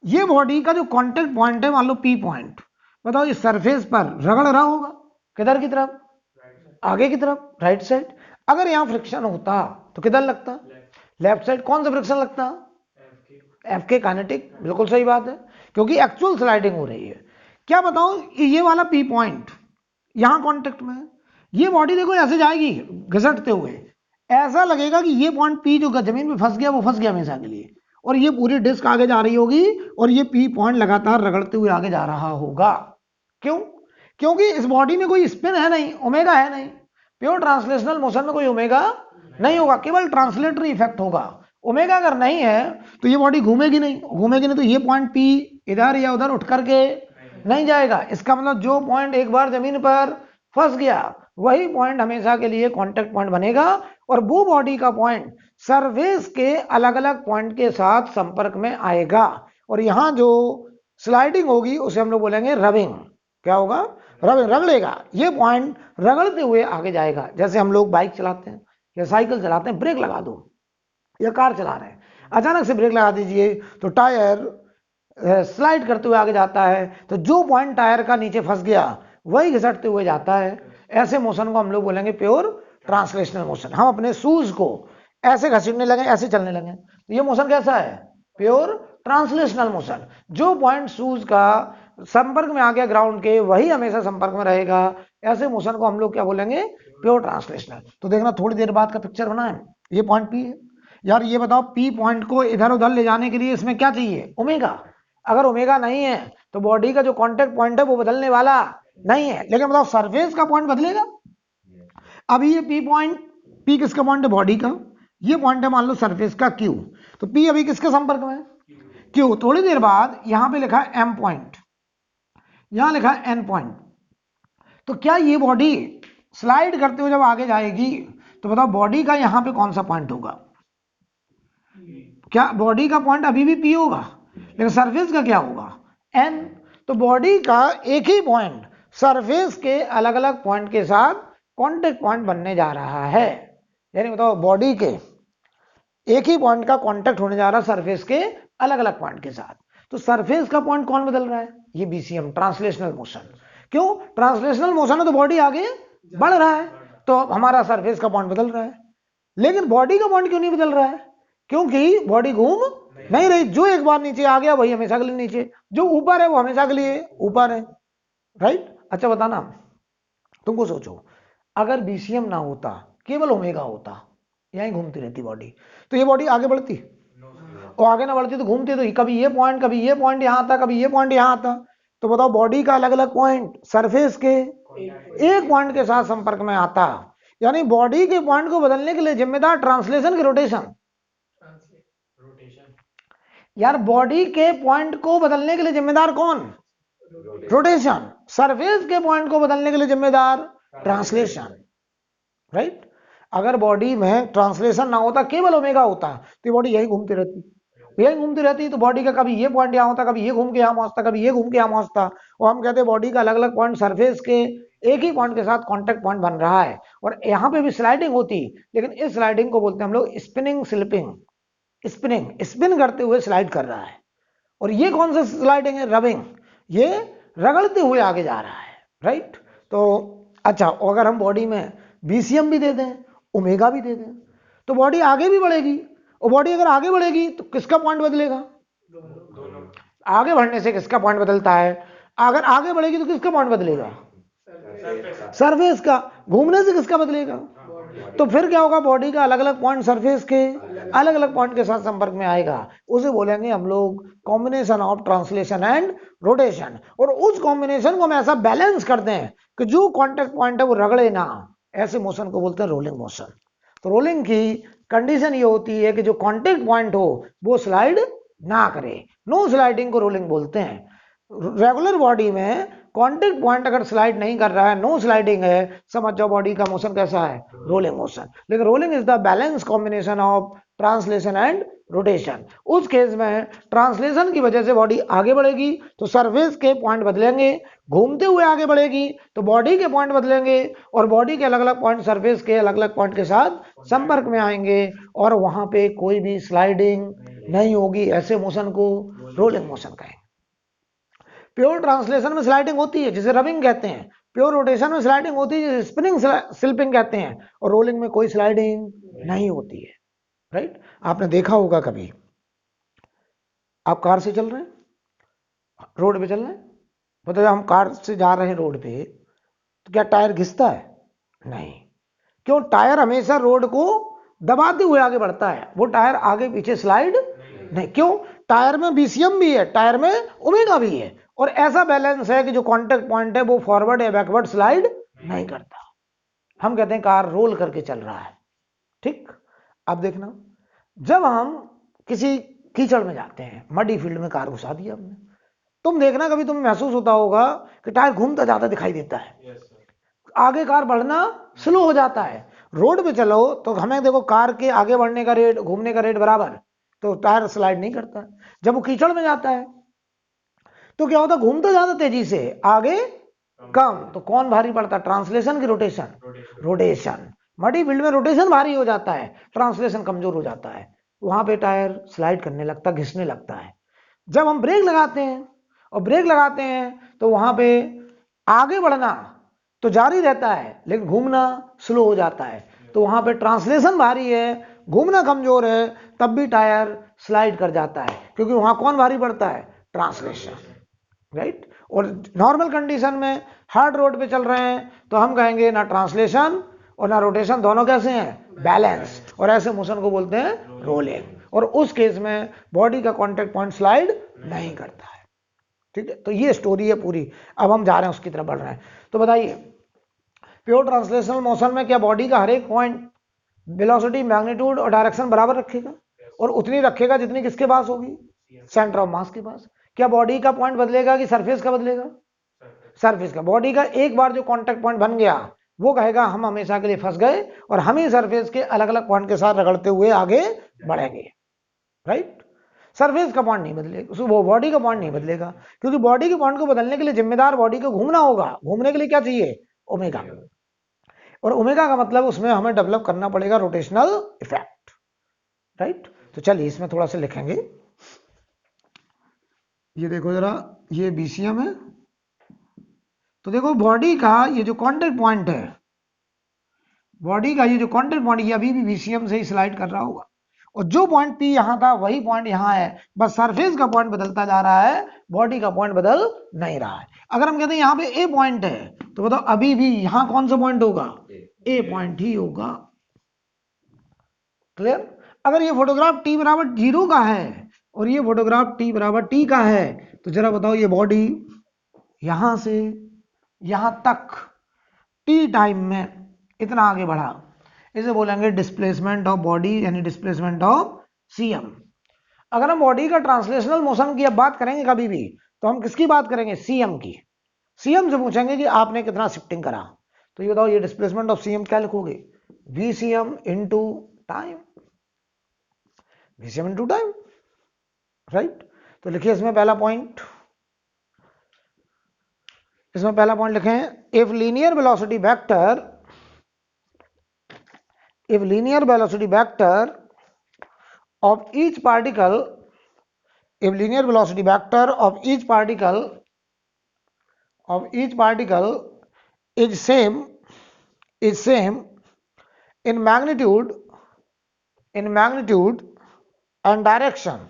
ये बॉडी का जो कांटेक्ट पॉइंट है, मान लो पी पॉइंट, बताओ ये सरफेस पर रगड़ रहा होगा किधर की तरफ, आगे की तरफ, राइट साइड। अगर यहां फ्रिक्शन होता तो किधर लगता, लेफ्ट साइड। कौन सा फ्रिक्शन लगता, एफ के, काइनेटिक, बिल्कुल सही बात है, क्योंकि एक्चुअल स्लाइडिंग हो रही है। क्या बताऊं, ये वाला पी पॉइंट यहां कांटेक्ट में है, ये बॉडी देखो ऐसे जाएगी घसटते हुए, ऐसा लगेगा कि ये पॉइंट पी जो जमीन में फंस गया वो फंस गया हमेशा के लिए, और ये पूरी डिस्क आगे जा रही होगी और ये पी पॉइंट लगातार रगड़ते हुए आगे जा रहा होगा। क्यों, क्योंकि इस बॉडी में कोई स्पिन है नहीं, ओमेगा है नहीं। प्योर ट्रांसलेशनल मोशन में कोई ओमेगा नहीं होगा, केवल ट्रांसलेटरी इफेक्ट होगा। ओमेगा अगर नहीं है तो ये बॉडी घूमेगी नहीं, घूमेगी नहीं तो ये पॉइंट पी इधर या उधर उठ करके नहीं जाएगा। इसका मतलब जो पॉइंट एक बार जमीन पर फंस गया वही पॉइंट हमेशा के लिए कांटेक्ट पॉइंट बनेगा, और वो बॉडी का पॉइंट सरफेस के अलग अलग पॉइंट के साथ संपर्क में आएगा, और यहां जो स्लाइडिंग होगी उसे हम लोग बोलेंगे रबिंग। क्या होगा, रबिंग, रगड़ेगा, ये पॉइंट रगड़ते हुए आगे जाएगा। जैसे हम लोग बाइक चलाते हैं या साइकिल चलाते हैं, ब्रेक लगा दो, या कार चला रहे हैं अचानक से ब्रेक लगा दीजिए तो टायर स्लाइड करते हुए आगे जाता है, तो जो पॉइंट टायर का नीचे फंस गया वही घसटते हुए जाता है। ऐसे मोशन को हम लोग बोलेंगे प्योर ट्रांसलेशनल मोशन। हम अपने शूज को ऐसे घसीटने लगे, ऐसे चलने लगे, तो ये मोशन कैसा है, प्योर ट्रांसलेशनल मोशन। जो पॉइंट शूज का संपर्क में आ गया ग्राउंड के वही हमेशा संपर्क में रहेगा। ऐसे मोशन को हम लोग क्या बोलेंगे, प्योर ट्रांसलेशनल। तो देखना थोड़ी देर बाद का पिक्चर बना है, ये पॉइंट पी है। यार ये बताओ पी पॉइंट को इधर उधर ले जाने के लिए इसमें क्या चाहिए, ओमेगा। अगर ओमेगा नहीं है तो बॉडी का जो कांटेक्ट पॉइंट है वो बदलने वाला नहीं है। लेकिन बताओ सरफेस का पॉइंट बदलेगा। अभी ये पी पॉइंट, पी किसका पॉइंट है, बॉडी का। ये पॉइंट है मान लो सरफेस का क्यू, तो पी अभी किसके संपर्क में, क्यू। थोड़ी देर बाद यहां पे लिखा है एम पॉइंट, यहां लिखा है एन पॉइंट। तो क्या ये बॉडी स्लाइड करते हुए जब आगे जाएगी तो बताओ बॉडी का यहां पे कौन सा पॉइंट होगा, क्या बॉडी का पॉइंट अभी भी पी होगा, लेकिन सरफेस का क्या होगा, एन। तो बॉडी का एक ही पॉइंट सरफेस के अलग अलग पॉइंट के साथ कांटेक्ट पॉइंट बनने जा रहा है। यानी बताओ बॉडी के एक ही पॉइंट का कांटेक्ट होने जा रहा है सरफेस के अलग अलग पॉइंट के साथ। तो सरफेस का पॉइंट कौन बदल रहा है, ये बीसीएम, ट्रांसलेशनल मोशन। क्यों, ट्रांसलेशनल मोशन है तो बॉडी आगे बढ़ रहा है, तो हमारा सरफेस का पॉइंट बदल रहा है। लेकिन बॉडी का पॉइंट क्यों नहीं बदल रहा है, क्योंकि बॉडी घूम नहीं रही। जो एक बार नीचे आ गया वही हमेशा के लिए नीचे, जो ऊपर है वो हमेशा के लिए ऊपर है, राइट। अच्छा बताना, तुमको सोचो अगर बीसीएम ना होता, केवल ओमेगा होता, यहीं घूमती रहती बॉडी, तो ये बॉडी आगे बढ़ती, और आगे ना बढ़ती तो घूमती, तो कभी ये पॉइंट यहां आता, कभी ये पॉइंट यहां आता। तो बताओ बॉडी का अलग अलग पॉइंट सरफेस के एक पॉइंट के साथ संपर्क में आता, यानी बॉडी के पॉइंट को बदलने के लिए जिम्मेदार ट्रांसलेशन की रोटेशन। यार बॉडी के पॉइंट को बदलने के लिए जिम्मेदार कौन, रोटेशन। सरफेस के पॉइंट को बदलने के लिए जिम्मेदार ट्रांसलेशन, राइट। अगर बॉडी में ट्रांसलेशन ना होता, केवल ओमेगा होता, तो बॉडी यही घूमती रहती, तो बॉडी का कभी ये पॉइंट यहां होता, कभी ये घूम के यहां पहुंचता, कभी ये घूम के यहां पहुंचता। और हम कहते हैं बॉडी का अलग अलग पॉइंट सरफेस के एक ही पॉइंट के साथ कांटेक्ट पॉइंट बन रहा है, और यहां पे भी स्लाइडिंग होती, लेकिन इस स्लाइडिंग को बोलते हैं हम लोग स्पिनिंग स्लिपिंग। स्पिनिंग, स्पिन करते हुए स्लाइड कर रहा है। और ये कौन सा स्लाइडिंग है, रबिंग। ये रगड़ते हुए आगे जा रहा है, राइट। तो अच्छा, अगर हम बॉडी में बीसीएम भी दे दें, ओमेगा भी दे दें, तो बॉडी आगे भी बढ़ेगी। और बॉडी अगर आगे बढ़ेगी तो किसका पॉइंट बदलेगा? आगे बढ़ने से किसका पॉइंट बदलता है? अगर आगे बढ़ेगी तो किसका पॉइंट बदलेगा? सरफेस का। घूमने से किसका बदलेगा? तो फिर क्या होगा? बॉडी का अलग अलग पॉइंट सरफेस के अलग अलग पॉइंट के साथ संपर्क में आएगा। उसे बोलेंगे हम लोग combination of translation and rotation. और उस कॉम्बिनेशन को हम ऐसा बैलेंस करते हैं कि जो कॉन्टेक्ट पॉइंट है वो रगड़े ना, ऐसे मोशन को बोलते हैं रोलिंग मोशन। तो रोलिंग की कंडीशन ये होती है कि जो कॉन्टेक्ट पॉइंट हो वो स्लाइड ना करे। नो स्लाइडिंग को रोलिंग बोलते हैं। रेगुलर बॉडी में कॉन्टेक्ट पॉइंट अगर स्लाइड नहीं कर रहा है, नो स्लाइडिंग है, समझ जाओ बॉडी का मोशन कैसा है? Rolling motion. लेकिन rolling is the balance combination of translation and rotation. उस केस में ट्रांसलेशन की वजह से बॉडी आगे बढ़ेगी तो सरफेस के पॉइंट बदलेंगे, घूमते हुए आगे बढ़ेगी तो बॉडी के पॉइंट बदलेंगे, और बॉडी के अलग अलग पॉइंट सरफेस के अलग अलग पॉइंट के साथ संपर्क में आएंगे, और वहां पे कोई भी स्लाइडिंग नहीं होगी। ऐसे मोशन को रोलिंग मोशन कहेंगे। प्योर ट्रांसलेशन में स्लाइडिंग होती है जिसे रबिंग कहते हैं, प्योर रोटेशन में स्लाइडिंग होती है जिसे स्पिनिंग स्लिपिंग कहते हैं, और रोलिंग में कोई स्लाइडिंग नहीं होती है, राइट। आपने देखा होगा कभी, आप कार से चल रहे हैं, रोड पे चल रहे हैं, बताइए हम कार से जा रहे हैं रोड पे, तो क्या टायर घिसता है? नहीं। क्यों? टायर हमेशा रोड को दबाते हुए आगे बढ़ता है, वो टायर आगे पीछे स्लाइड नहीं। क्यों? टायर में बीसीएम भी है, टायर में ओमेगा भी है, और ऐसा बैलेंस है कि जो कांटेक्ट पॉइंट है वो फॉरवर्ड या बैकवर्ड स्लाइड नहीं करता। हम कहते हैं कार रोल करके चल रहा है, ठीक। अब देखना, जब हम किसी कीचड़ में जाते हैं, मडी फील्ड में कार घुसा दिया हमने, तुम देखना कभी तुम्हें महसूस होता होगा कि टायर घूमता ज्यादा दिखाई देता है, आगे कार बढ़ना स्लो हो जाता है। रोड पे चलो तो हमें देखो कार के आगे बढ़ने का रेट, घूमने का रेट बराबर, तो टायर स्लाइड नहीं करता। जब वो कीचड़ में जाता है तो क्या होता? घूमता ज्यादा तेजी से, आगे कम, तो कौन भारी पड़ता? ट्रांसलेशन की रोटेशन? रोटेशन। मडी फील्ड में रोटेशन भारी हो जाता है, ट्रांसलेशन कमजोर हो जाता है, वहां पे टायर स्लाइड करने लगता, घिसने लगता है। जब हम ब्रेक लगाते हैं, और ब्रेक लगाते हैं तो वहां पे आगे बढ़ना तो जारी रहता है लेकिन घूमना स्लो हो जाता है, तो वहां पे ट्रांसलेशन भारी है, घूमना कमजोर है, तब भी टायर स्लाइड कर जाता है, क्योंकि वहां कौन भारी पड़ता है? Translation, right. और नॉर्मल कंडीशन में हार्ड रोड पे चल रहे हैं तो हम कहेंगे ना ट्रांसलेशन और ना रोटेशन, दोनों कैसे हैं? बैलेंस। और ऐसे मोशन को बोलते हैं रोलिंग, और उस केस में बॉडी का कॉन्टेक्ट पॉइंट स्लाइड नहीं करता है, ठीक है। तो ये स्टोरी है पूरी। अब हम जा रहे हैं उसकी तरफ बढ़ रहे हैं। तो बताइए, प्योर ट्रांसलेशनल मोशन में क्या बॉडी का हर एक पॉइंट वेलोसिटी, मैग्नीट्यूड और डायरेक्शन बराबर रखेगा? और उतनी रखेगा जितनी किसके पास होगी? सेंटर ऑफ मास के पास। क्या बॉडी का पॉइंट बदलेगा कि सरफेस का बदलेगा? सरफेस का। बॉडी का एक बार जो कांटेक्ट पॉइंट बन गया वो कहेगा हम हमेशा के लिए फंस गए, और हम ही सरफेस के अलग अलग पॉइंट के साथ रगड़ते हुए आगे बढ़ेंगे, राइट। सरफेस का पॉइंट नहीं बदलेगा, वो बॉडी का पॉइंट नहीं बदलेगा, क्योंकि बॉडी के पॉइंट को बदलने के लिए जिम्मेदार बॉडी को घूमना होगा। घूमने के लिए क्या चाहिए? ओमेगा। और ओमेगा का मतलब उसमें हमें डेवलप करना पड़ेगा रोटेशनल इफेक्ट, राइट। तो चलिए इसमें थोड़ा सा लिखेंगे। ये देखो जरा, ये बीसीएम है, तो देखो बॉडी का ये जो कांटेक्ट पॉइंट है, बॉडी का ये जो कांटेक्ट पॉइंट, ये अभी भी बीसीएम से ही स्लाइड कर रहा होगा, और जो पॉइंट पी यहां था वही पॉइंट यहां है, बस सरफेस का पॉइंट बदलता जा रहा है, बॉडी का पॉइंट बदल नहीं रहा है। अगर हम कहते हैं यहां पे ए पॉइंट है, तो बताओ अभी भी यहां कौन सा पॉइंट होगा? ए पॉइंट ही होगा, क्लियर। अगर ये फोटोग्राफ टी बराबर 0 का है और ये फोटोग्राफ टी बराबर टी का है, तो जरा बताओ ये बॉडी यहां से यहां तक टी टाइम में इतना आगे बढ़ा, इसे बोलेंगे डिस्प्लेसमेंट ऑफ बॉडी, यानी डिस्प्लेसमेंट ऑफ सीएम। अगर हम बॉडी का ट्रांसलेशनल मोशन की अब बात करेंगे कभी भी, तो हम किसकी बात करेंगे? सीएम की। सीएम से पूछेंगे कि आपने कितना शिफ्टिंग करा, तो ये बताओ ये डिस्प्लेसमेंट ऑफ सीएम क्या लिखोगे? VCM into time, VCM into time, right. तो लिखिए इसमें पहला पॉइंट, इसमें पहला पॉइंट लिखें, if linear velocity vector, if linear velocity vector of each particle, if linear velocity vector of each particle of each particle is same in magnitude and direction,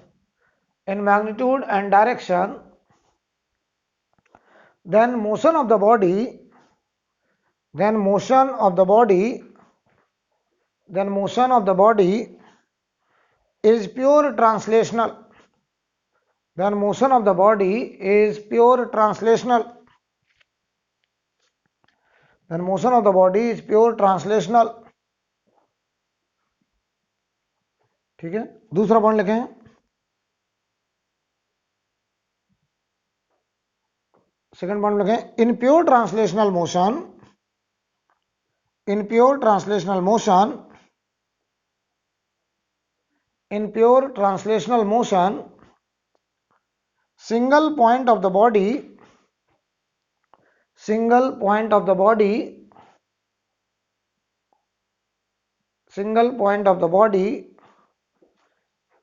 then motion of the body is pure translational. ठीक है, दूसरा पॉइंट लिखें, सेकंड पॉइंट लिखें, in pure translational motion single point of the body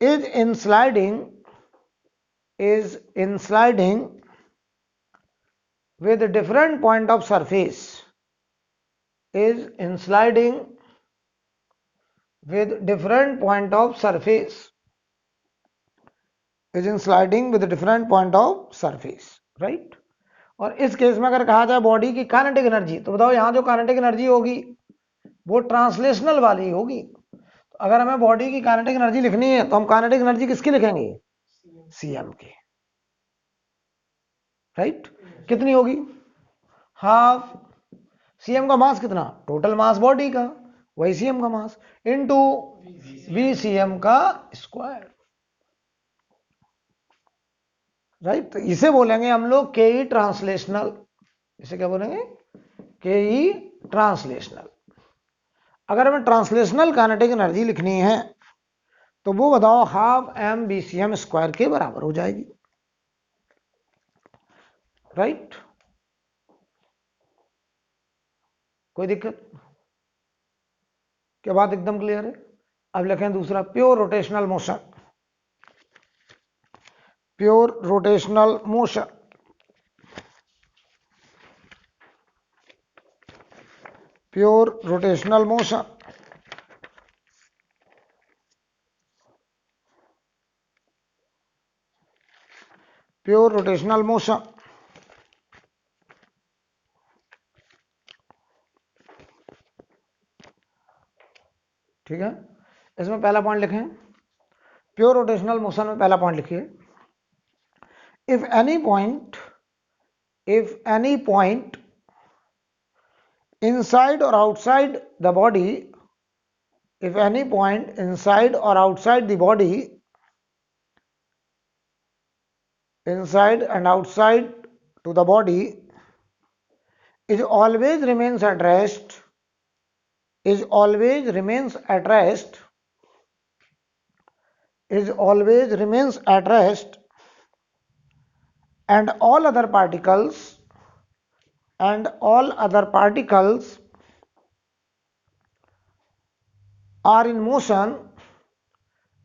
is in sliding with different point of surface, right. और इस केस में अगर कहा जाए बॉडी की काइनेटिक एनर्जी, तो बताओ यहां जो काइनेटिक एनर्जी होगी वो ट्रांसलेशनल वाली होगी। तो अगर हमें बॉडी की काइनेटिक एनर्जी लिखनी है तो हम काइनेटिक एनर्जी किसकी लिखेंगे, सीएम की, राइट। कितनी होगी, हाफ सीएम का मास, कितना टोटल मास बॉडी का, वही सीएम का मास इनटू वी सीएम का स्क्वायर, राइट। तो इसे बोलेंगे हम लोग के ई ट्रांसलेशनल। इसे क्या बोलेंगे, के ई ट्रांसलेशनल। अगर हमें ट्रांसलेशनल काइनेटिक एनर्जी लिखनी है तो वो बताओ half M V C M square के बराबर हो जाएगी, राइट। कोई दिक्कत, क्या बात एकदम क्लियर है। अब लिखें दूसरा, pure rotational motion. Pure rotational motion, pure rotational motion, pure rotational motion. ठीक है, इसमें पहला पॉइंट लिखें, प्योर रोटेशनल मोशन में पहला पॉइंट लिखिए, if any point inside or outside the body, if any point inside or outside the body, inside and outside to the body, is always remains at rest, is always remains at rest, is always remains at rest, and all other particles are in motion,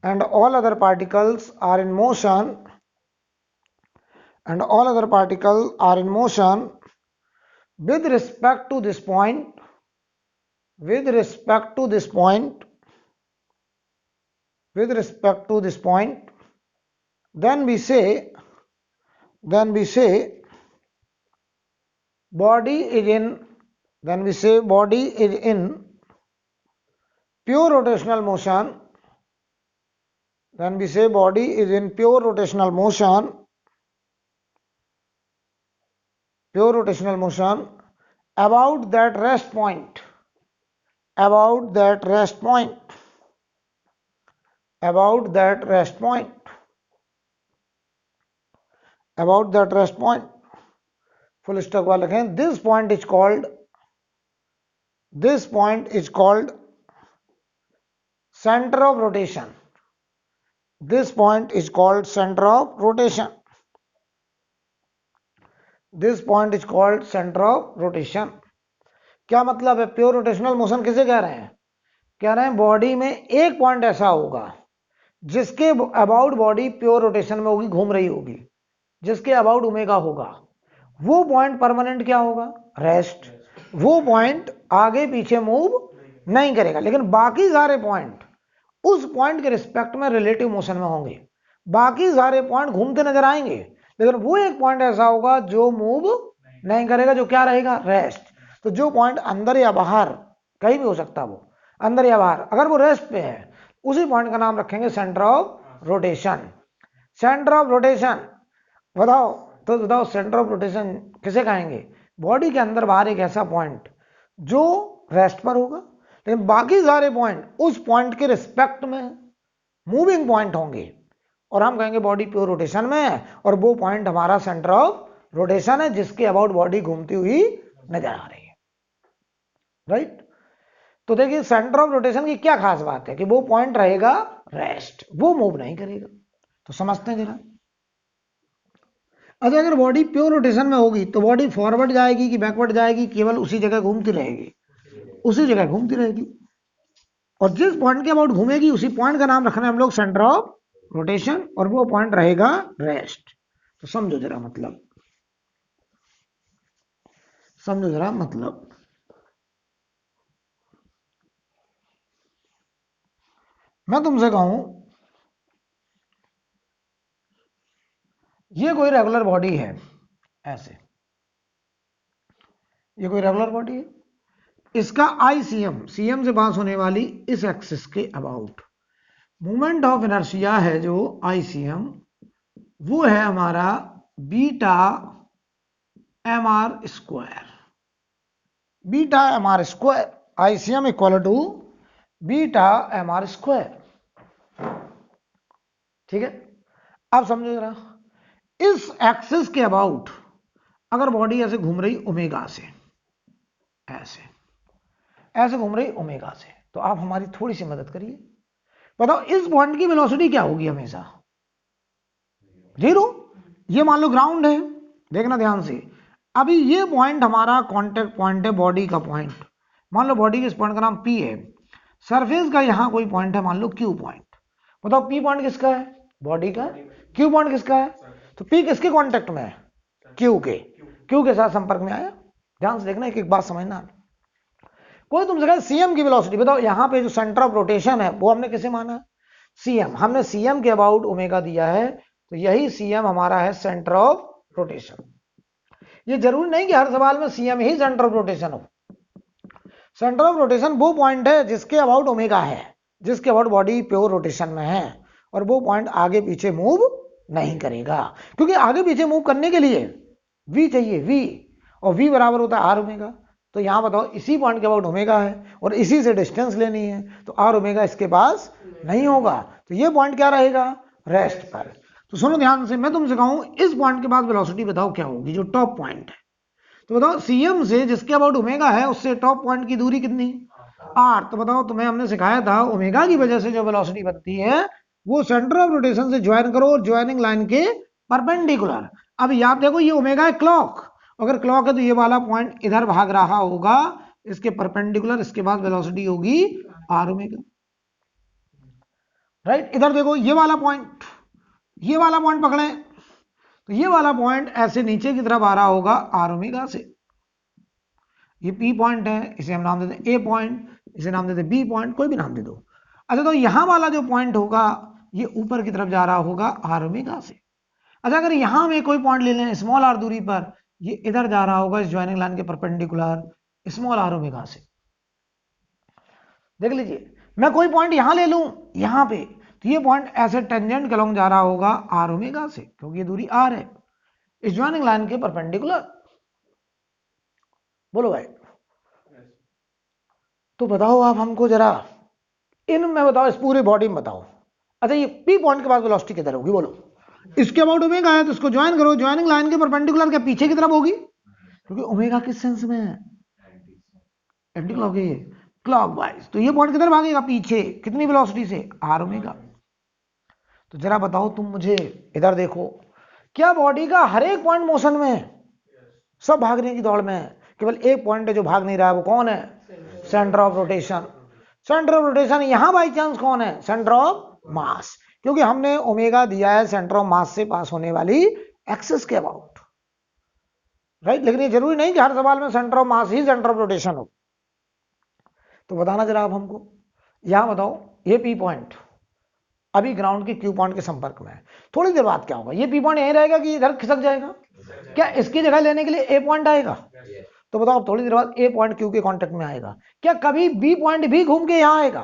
and all other particles are in motion, and all other particles are in motion with respect to this point, with respect to this point, with respect to this point, then we say body is in, then we say body is in pure rotational motion, then we say body is in pure rotational motion, pure rotational motion about that rest point, about that rest point, about that rest point, about that rest point, full stop वाले लिखें, this point is called center of rotation, this point is called center of rotation, this point is called center of rotation। क्या मतलब है, प्योर रोटेशनल मोशन किसे कह रहे हैं, कह रहे हैं बॉडी में एक पॉइंट ऐसा होगा जिसके अबाउट बॉडी प्योर रोटेशन में होगी, घूम रही होगी, जिसके अबाउट ओमेगा होगा, वो पॉइंट परमानेंट क्या होगा, रेस्ट। वो पॉइंट आगे पीछे मूव नहीं करेगा, लेकिन बाकी सारे पॉइंट उस पॉइंट के रिस्पेक्ट में रिलेटिव मोशन में होंगे। बाकी सारे पॉइंट घूमते नजर आएंगे, लेकिन वो एक पॉइंट ऐसा होगा जो मूव नहीं करेगा, जो क्या रहेगा, रेस्ट। तो जो पॉइंट अंदर या बाहर कहीं भी हो सकता है, वो अंदर या बाहर, अगर वो रेस्ट पे है, उसी पॉइंट का नाम रखेंगे centre of rotation. Centre of rotation बताओ, तो बताओ सेंटर ऑफ रोटेशन किसे कहेंगे, बॉडी के अंदर बाहर एक ऐसा पॉइंट जो रेस्ट पर होगा, लेकिन बाकी सारे पॉइंट उस पॉइंट के रिस्पेक्ट में मूविंग पॉइंट होंगे, और हम कहेंगे बॉडी प्योर रोटेशन में है, और वो पॉइंट हमारा सेंटर ऑफ रोटेशन है, जिसके अबाउट बॉडी घूमती हुई नजर आ रही है, राइट। तो देखिए सेंटर ऑफ रोटेशन की क्या खास बात है कि वो पॉइंट रहेगा रेस्ट, वो मूव नहीं करेगा। तो समझते हैं जरा। अच्छा, अगर बॉडी प्योर रोटेशन में होगी तो बॉडी फॉरवर्ड जाएगी कि बैकवर्ड जाएगी, केवल उसी जगह घूमती रहेगी, उसी जगह घूमती रहेगी, और जिस पॉइंट के अबाउट घूमेगी उसी पॉइंट का नाम रखना है हम लोग सेंटर ऑफ रोटेशन, और वो पॉइंट रहेगा रेस्ट। तो समझो जरा मतलब, समझो जरा मतलब। मैं तुमसे कहूं ये कोई रेगुलर बॉडी है, ऐसे ये कोई रेगुलर बॉडी है, इसका आई सीएम से पास होने वाली इस एक्सिस के अबाउट मोमेंट ऑफ इनर्शिया है जो आईसीएम, वो है हमारा beta M R square. Beta M R square, ICM equal to beta M R square. ठीक है, अब समझो जरा, इस एक्सिस के अबाउट अगर बॉडी ऐसे घूम रही ओमेगा से, ऐसे ऐसे घूम रही ओमेगा से, तो आप हमारी थोड़ी सी मदद करिए, बताओ इस पॉइंट की वेलोसिटी क्या होगी, हमेशा जीरो। ये मान लो ग्राउंड है, देखना ध्यान से, अभी ये पॉइंट हमारा कांटेक्ट पॉइंट है बॉडी का पॉइंट, मान लो बॉडी के इस पॉइंट का नाम पी है, सरफेस का यहां कोई पॉइंट है मान लो क्यू पॉइंट, बताओ पी पॉइंट किसका है, बॉडी का, क्यू पॉइंट किसका है, तो पी किसके कांटेक्ट में है, क्यू के साथ संपर्क में आया। ध्यान से देखना, एक एक बात समझना। कोई तुमसे कहे सीएम की वेलोसिटी बताओ, यहां पे जो सेंटर ऑफ रोटेशन है वो हमने किसे माना, सीएम, हमने सीएम के अबाउट ओमेगा दिया है, तो यही सीएम हमारा है सेंटर ऑफ रोटेशन। ये जरूरी नहीं कि हर सवाल में CM he centre of rotation हो। सेंटर ऑफ रोटेशन वो पॉइंट है जिसके अबाउट ओमेगा है, जिसके अबाउट बॉडी प्योर रोटेशन में है, और वो पॉइंट आगे पीछे मूव नहीं करेगा, क्योंकि आगे पीछे मूव करने के लिए v चाहिए, v, और v बराबर होता है आर ओमेगा। तो यहां बताओ इसी पॉइंट के अबाउट ओमेगा है और इसी से डिस्टेंस लेनी है, तो आर ओमेगा इसके पास नहीं होगा, तो ये पॉइंट क्या रहेगा, रेस्ट पर। तो सुनो ध्यान से, मैं तुमसे कहूं इस पॉइंट के बाद वेलोसिटी बताओ क्या होगी, जो टॉप पॉइंट है, तो बताओ सीएम से जिसके अबाउट ओमेगा है उससे टॉप पॉइंट की दूरी कितनी, आर। तो बताओ तुम्हें हमने सिखाया था ओमेगा की वजह से जो वेलोसिटी बनती है वो सेंटर ऑफ रोटेशन से ज्वाइन करो, और ज्वाइनिंग लाइन के परपेंडिकुलर। अब याद देखो ये ओमेगा है क्लॉक, अगर क्लॉक है तो ये वाला पॉइंट इधर भाग रहा होगा इसके परपेंडिकुलर, इसके बाद वेलोसिटी होगी आर ओमेगा, राइट। इधर देखो ये वाला पॉइंट, ये वाला पॉइंट पकड़े, तो ये वाला पॉइंट ऐसे नीचे की तरफ आ रहा होगा आर ओमेगा से। ये पी पॉइंट है, इसे हम नाम देते हैं ए पॉइंट, इसे नाम देते हैं बी पॉइंट, कोई भी नाम दे दो। अच्छा, तो यहां वाला जो पॉइंट होगा ये ऊपर की तरफ जा रहा होगा आर ओमेगा से। अच्छा, अगर यहां में कोई पॉइंट ले लें स्मॉल आर दूरी पर, ये इधर जा रहा होगा इस ज्वाइनिंग लाइन के परपेंडिकुलर स्मॉल आर ओमेगा से। देख लीजिए, मैं कोई पॉइंट यहां ले लूं यहां पे, तो ये पॉइंट ऐसे टेंजेंट के लॉन्ग जा रहा होगा आर ओमेगा से, क्योंकि ये दूरी आर है इस ज्वाइनिंग लाइन के परपेंडिकुलर। बोलो भाई, तो बताओ आप हमको जरा इनमें बताओ, इस पूरी बॉडी में बताओ। अच्छा, ये पी पॉइंट के बाद वेलोसिटी किधर होगी बोलो, इसके अबाउट ओमेगा है तो इसको ज्वाइन करो, ज्वाइनिंग लाइन के परपेंडिकुलर क्या पीछे की तरफ होगी, क्योंकि ओमेगा किस सेंस में है, एंटी क्लॉक है, क्लॉकवाइज, तो ये पॉइंट किधर भागेगा पीछे, कितनी वेलोसिटी से, आर ओमेगा। तो जरा बताओ तुम मुझे, इधर देखो, क्या बॉडी का हर एक पॉइंट मोशन में है, सब भागने की दौड़ में है, केवल एक पॉइंट है जो भाग नहीं रहा है, वो कौन है, centre of rotation. Centre of rotation यहां बाई चांस कौन है, सेंटर ऑफ मास, क्योंकि हमने ओमेगा दिया है सेंटर ऑफ मास से पास होने वाली एक्सिस के अबाउट। राइट। लेकिन ये जरूरी नहीं कि हर सवाल में centre of mass he centre of rotation हो। तो बताना जरा आप हमको, यहां बताओ ये पी पॉइंट अभी ग्राउंड के क्यू पॉइंट के संपर्क में है, थोड़ी देर बाद क्या होगा, ये पी पॉइंट यहीं रहेगा कि इधर खिसक जाएगा? क्या इसकी जगह लेने के लिए ए पॉइंट आएगा? तो बताओ थोड़ी देर बाद ए पॉइंट क्यू के कांटेक्ट में आएगा, क्या कभी बी पॉइंट भी घूम के यहां आएगा?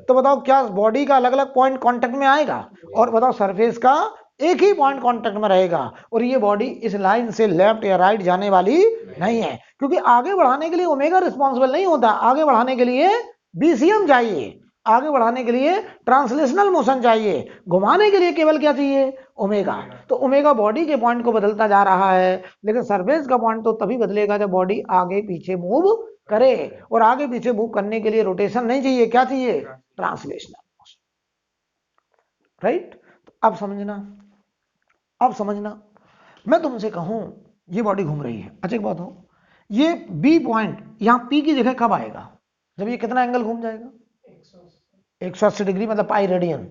तो बताओ क्या बॉडी का अलग अलग पॉइंट कांटेक्ट में आएगा? और बताओ सरफेस का एक ही पॉइंट कांटेक्ट में रहेगा, और ये बॉडी इस लाइन से लेफ्ट या राइट जाने वाली नहीं है, क्योंकि आगे बढ़ाने के लिए ओमेगा रिस्पॉन्सिबल नहीं होता, आगे बढ़ाने के लिए बीसीएम चाहिए, आगे बढ़ाने के लिए ट्रांसलेशनल मोशन चाहिए, घुमाने के लिए केवल क्या चाहिए? ओमेगा। तो ओमेगा बॉडी के पॉइंट को बदलता जा रहा है, लेकिन सरफेस का पॉइंट तो तभी बदलेगा जब बॉडी आगे पीछे मूव करे, और आगे पीछे मूव करने के लिए रोटेशन नहीं चाहिए, क्या चाहिए? Translational motion. राइट। अब समझना, अब समझना, मैं तुमसे कहूं ये बॉडी घूम रही है, अच्छा एक बात हो, ये बी पॉइंट यहां पी की जगह कब आएगा? जब ये कितना एंगल घूम जाएगा? 180 डिग्री, मतलब पाई रेडियन।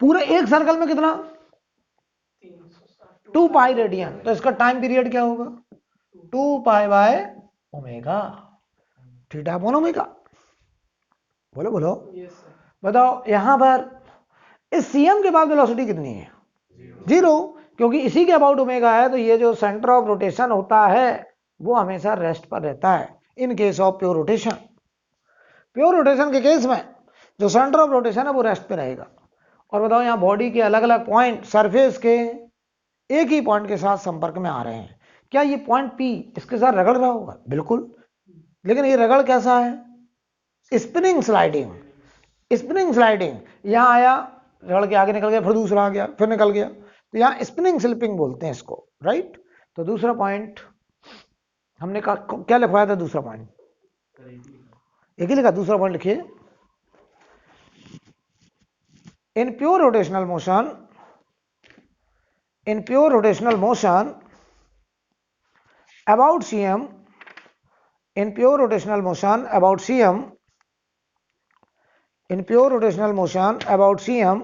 पूरे एक सर्कल में कितना? 2 पाई रेडियन। तो इसका टाइम पीरियड क्या होगा? 2 pi by omega, theta upon omega. बोलो बोलो। बताओ यहां पर इस सीएम के बाद वेलोसिटी कितनी है? 0, क्योंकि इसी के अबाउट ओमेगा है, तो ये जो सेंटर ऑफ रोटेशन होता है वो हमेशा रेस्ट पर रहता है in case of pure rotation. Pure rotation के केस में जो सेंटर ऑफ रोटेशन है वो रेस्ट पे रहेगा। और बताओ यहाँ बॉडी के अलग अलग पॉइंट सरफेस के एक ही पॉइंट के साथ संपर्क में आ रहे हैं, क्या ये पॉइंट पी इसके साथ रगड़ रहा होगा? बिल्कुल। लेकिन ये रगड़ कैसा है? Spinning sliding. स्पिनिंग स्लाइडिंग, यहां आया, रगड़ के आगे निकल गया, फिर दूसरा आ गया, फिर निकल गया, तो यहाँ स्पिनिंग स्लिपिंग बोलते हैं इसको। राइट। तो दूसरा पॉइंट हमने कहा, क्या लिखवाया था दूसरा पॉइंट? एक ही लिखा, दूसरा पॉइंट लिखिए, in pure rotational motion, in pure rotational motion about cm, in pure rotational motion about cm, in pure rotational motion about cm,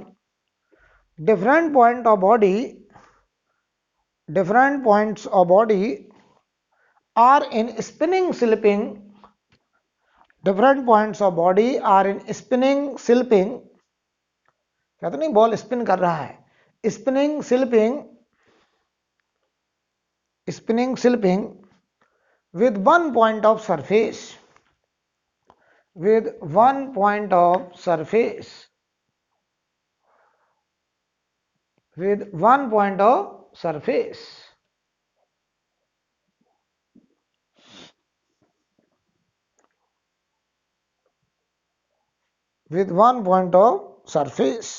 different point of body, different points of body are in spinning slipping, different points of body are in spinning slipping, कहते नहीं बॉल स्पिन कर रहा है, spinning slipping, spinning slipping with one point of surface, with one point of surface, with one point of surface, with one point of surface.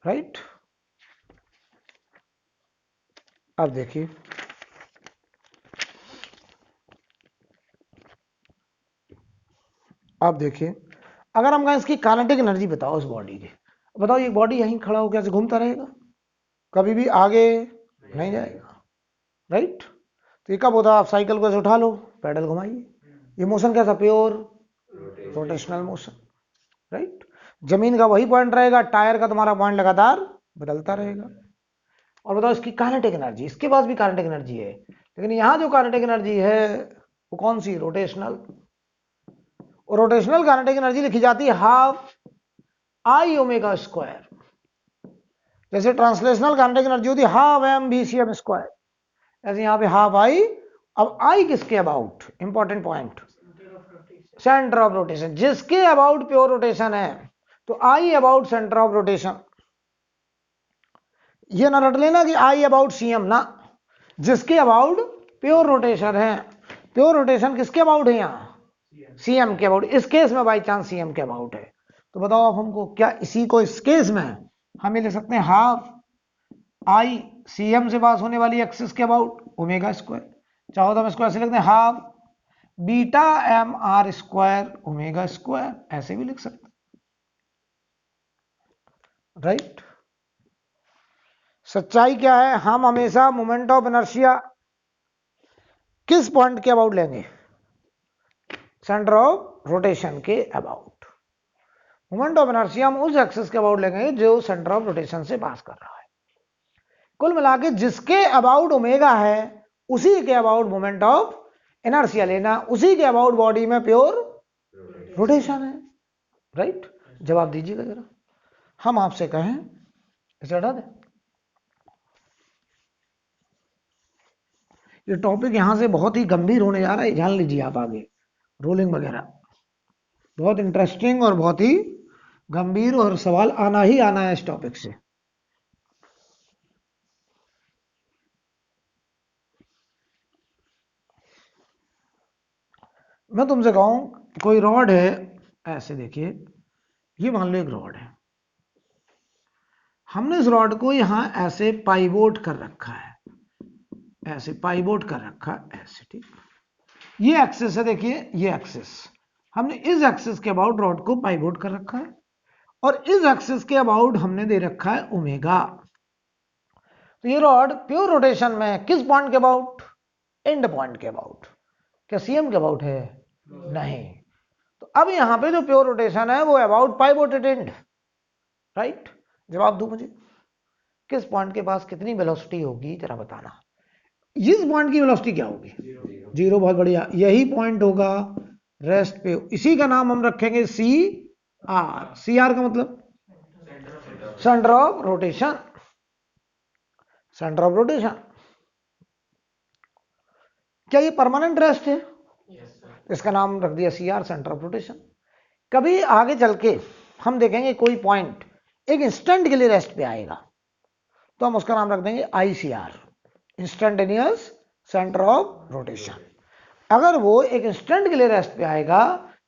Right. अब देखिए, अब देखिए, अगर हम कहें इसकी काइनेटिक एनर्जी बताओ इस बॉडी की, बताओ ये बॉडी यहीं खड़ा होकर ऐसे घूमता रहेगा, कभी भी आगे नहीं जाएगा। राइट। तो ये कब होता है? आप साइकिल को ऐसे उठा लो, पैडल घुमाइए, ये मोशन कैसा? Pure rotational motion. राइट। जमीन का वही पॉइंट रहेगा, टायर का तुम्हारा पॉइंट लगातार बदलता रहेगा। और बताओ इसकी काइनेटिक एनर्जी, इसके पास भी काइनेटिक एनर्जी है, लेकिन यहां जो काइनेटिक एनर्जी है वो कौन सी? रोटेशनल। और रोटेशनल काइनेटिक एनर्जी लिखी जाती है हाफ आई ओमेगा स्क्वायर, जैसे ट्रांसलेशनल काइनेटिक एनर्जी होती है half M V C M square, ऐसे यहां पे हाफ आई। अब आई किसके about? Important point, centre of rotation, जिसके अबाउट प्योर रोटेशन है, तो I about centre of rotation. ये ना रट लेना कि आई अबाउट सीएम, ना, जिसके अबाउट प्योर रोटेशन है। प्योर रोटेशन किसके अबाउट है? यहां सीएम के अबाउट। इस केस में बाई चांस सीएम के अबाउट है, तो बताओ आप हमको, क्या इसी को इस केस में हम ये लिख सकते हैं हाफ आई सीएम से पास होने वाली एक्सिस के अबाउट ओमेगा स्क्वायर, चाहो तो हम इसको ऐसे लिखते हैं half beta M R square omega square, ऐसे भी लिख सकते हैं। राइट। सच्चाई क्या है? हम हमेशा मोमेंट ऑफ इनर्शिया किस पॉइंट के अबाउट लेंगे? सेंटर ऑफ रोटेशन के अबाउट। मोमेंट ऑफ इनर्शिया हम उस एक्सिस के अबाउट लेंगे जो सेंटर ऑफ रोटेशन से पास कर रहा है। कुल मिला के जिसके अबाउट ओमेगा है उसी के अबाउट मोमेंट ऑफ इनर्शिया लेना, उसी के अबाउट बॉडी में प्योर रोटेशन है। राइट, जवाब दीजिएगा जरा। हम आपसे कहें इसे हटा दें। ये टॉपिक यहां से बहुत ही गंभीर होने जा रहा है, जान लीजिए आप। आगे रोलिंग वगैरह बहुत इंटरेस्टिंग और बहुत ही गंभीर, और सवाल आना ही आना है इस टॉपिक से। मैं तुमसे कहूं कोई रॉड है, ऐसे देखिए, ये मान लो एक रॉड है, हमने इस रॉड को यहां ऐसे पाइवोट कर रखा है, ऐसे पाइवोट कर रखा है, ऐसे, ठीक। ये एक्सिस है, देखिए ये एक्सिस, हमने इस एक्सिस के अबाउट रॉड को पाइवोट कर रखा है, और इस एक्सिस के अबाउट हमने दे रखा है ओमेगा। तो ये रॉड प्योर रोटेशन में है, किस पॉइंट के अबाउट? एंड पॉइंट के अबाउट। क्या सीएम के अबाउट है? नहीं। तो अब यहां पे जो प्योर रोटेशन है वो अबाउट पाइवोटेड एंड। राइट, जवाब दो मुझे, किस पॉइंट के पास कितनी वेलोसिटी होगी जरा बताना। इस पॉइंट की वेलोसिटी क्या होगी? जीरो। बहुत बढ़िया, यही पॉइंट होगा रेस्ट पे, इसी का नाम हम रखेंगे सी आर। सी आर का मतलब centre of rotation, centre of rotation. क्या ये परमानेंट रेस्ट है? इसका नाम रख दिया C R, centre of rotation. कभी आगे चल के हम देखेंगे कोई पॉइंट एक इंस्टेंट के लिए रेस्ट पे आएगा, तो हम उसका नाम रख देंगे ICR, instantaneous centre of rotation. अगर वो एक इंस्टेंट के लिए रेस्ट पे आएगा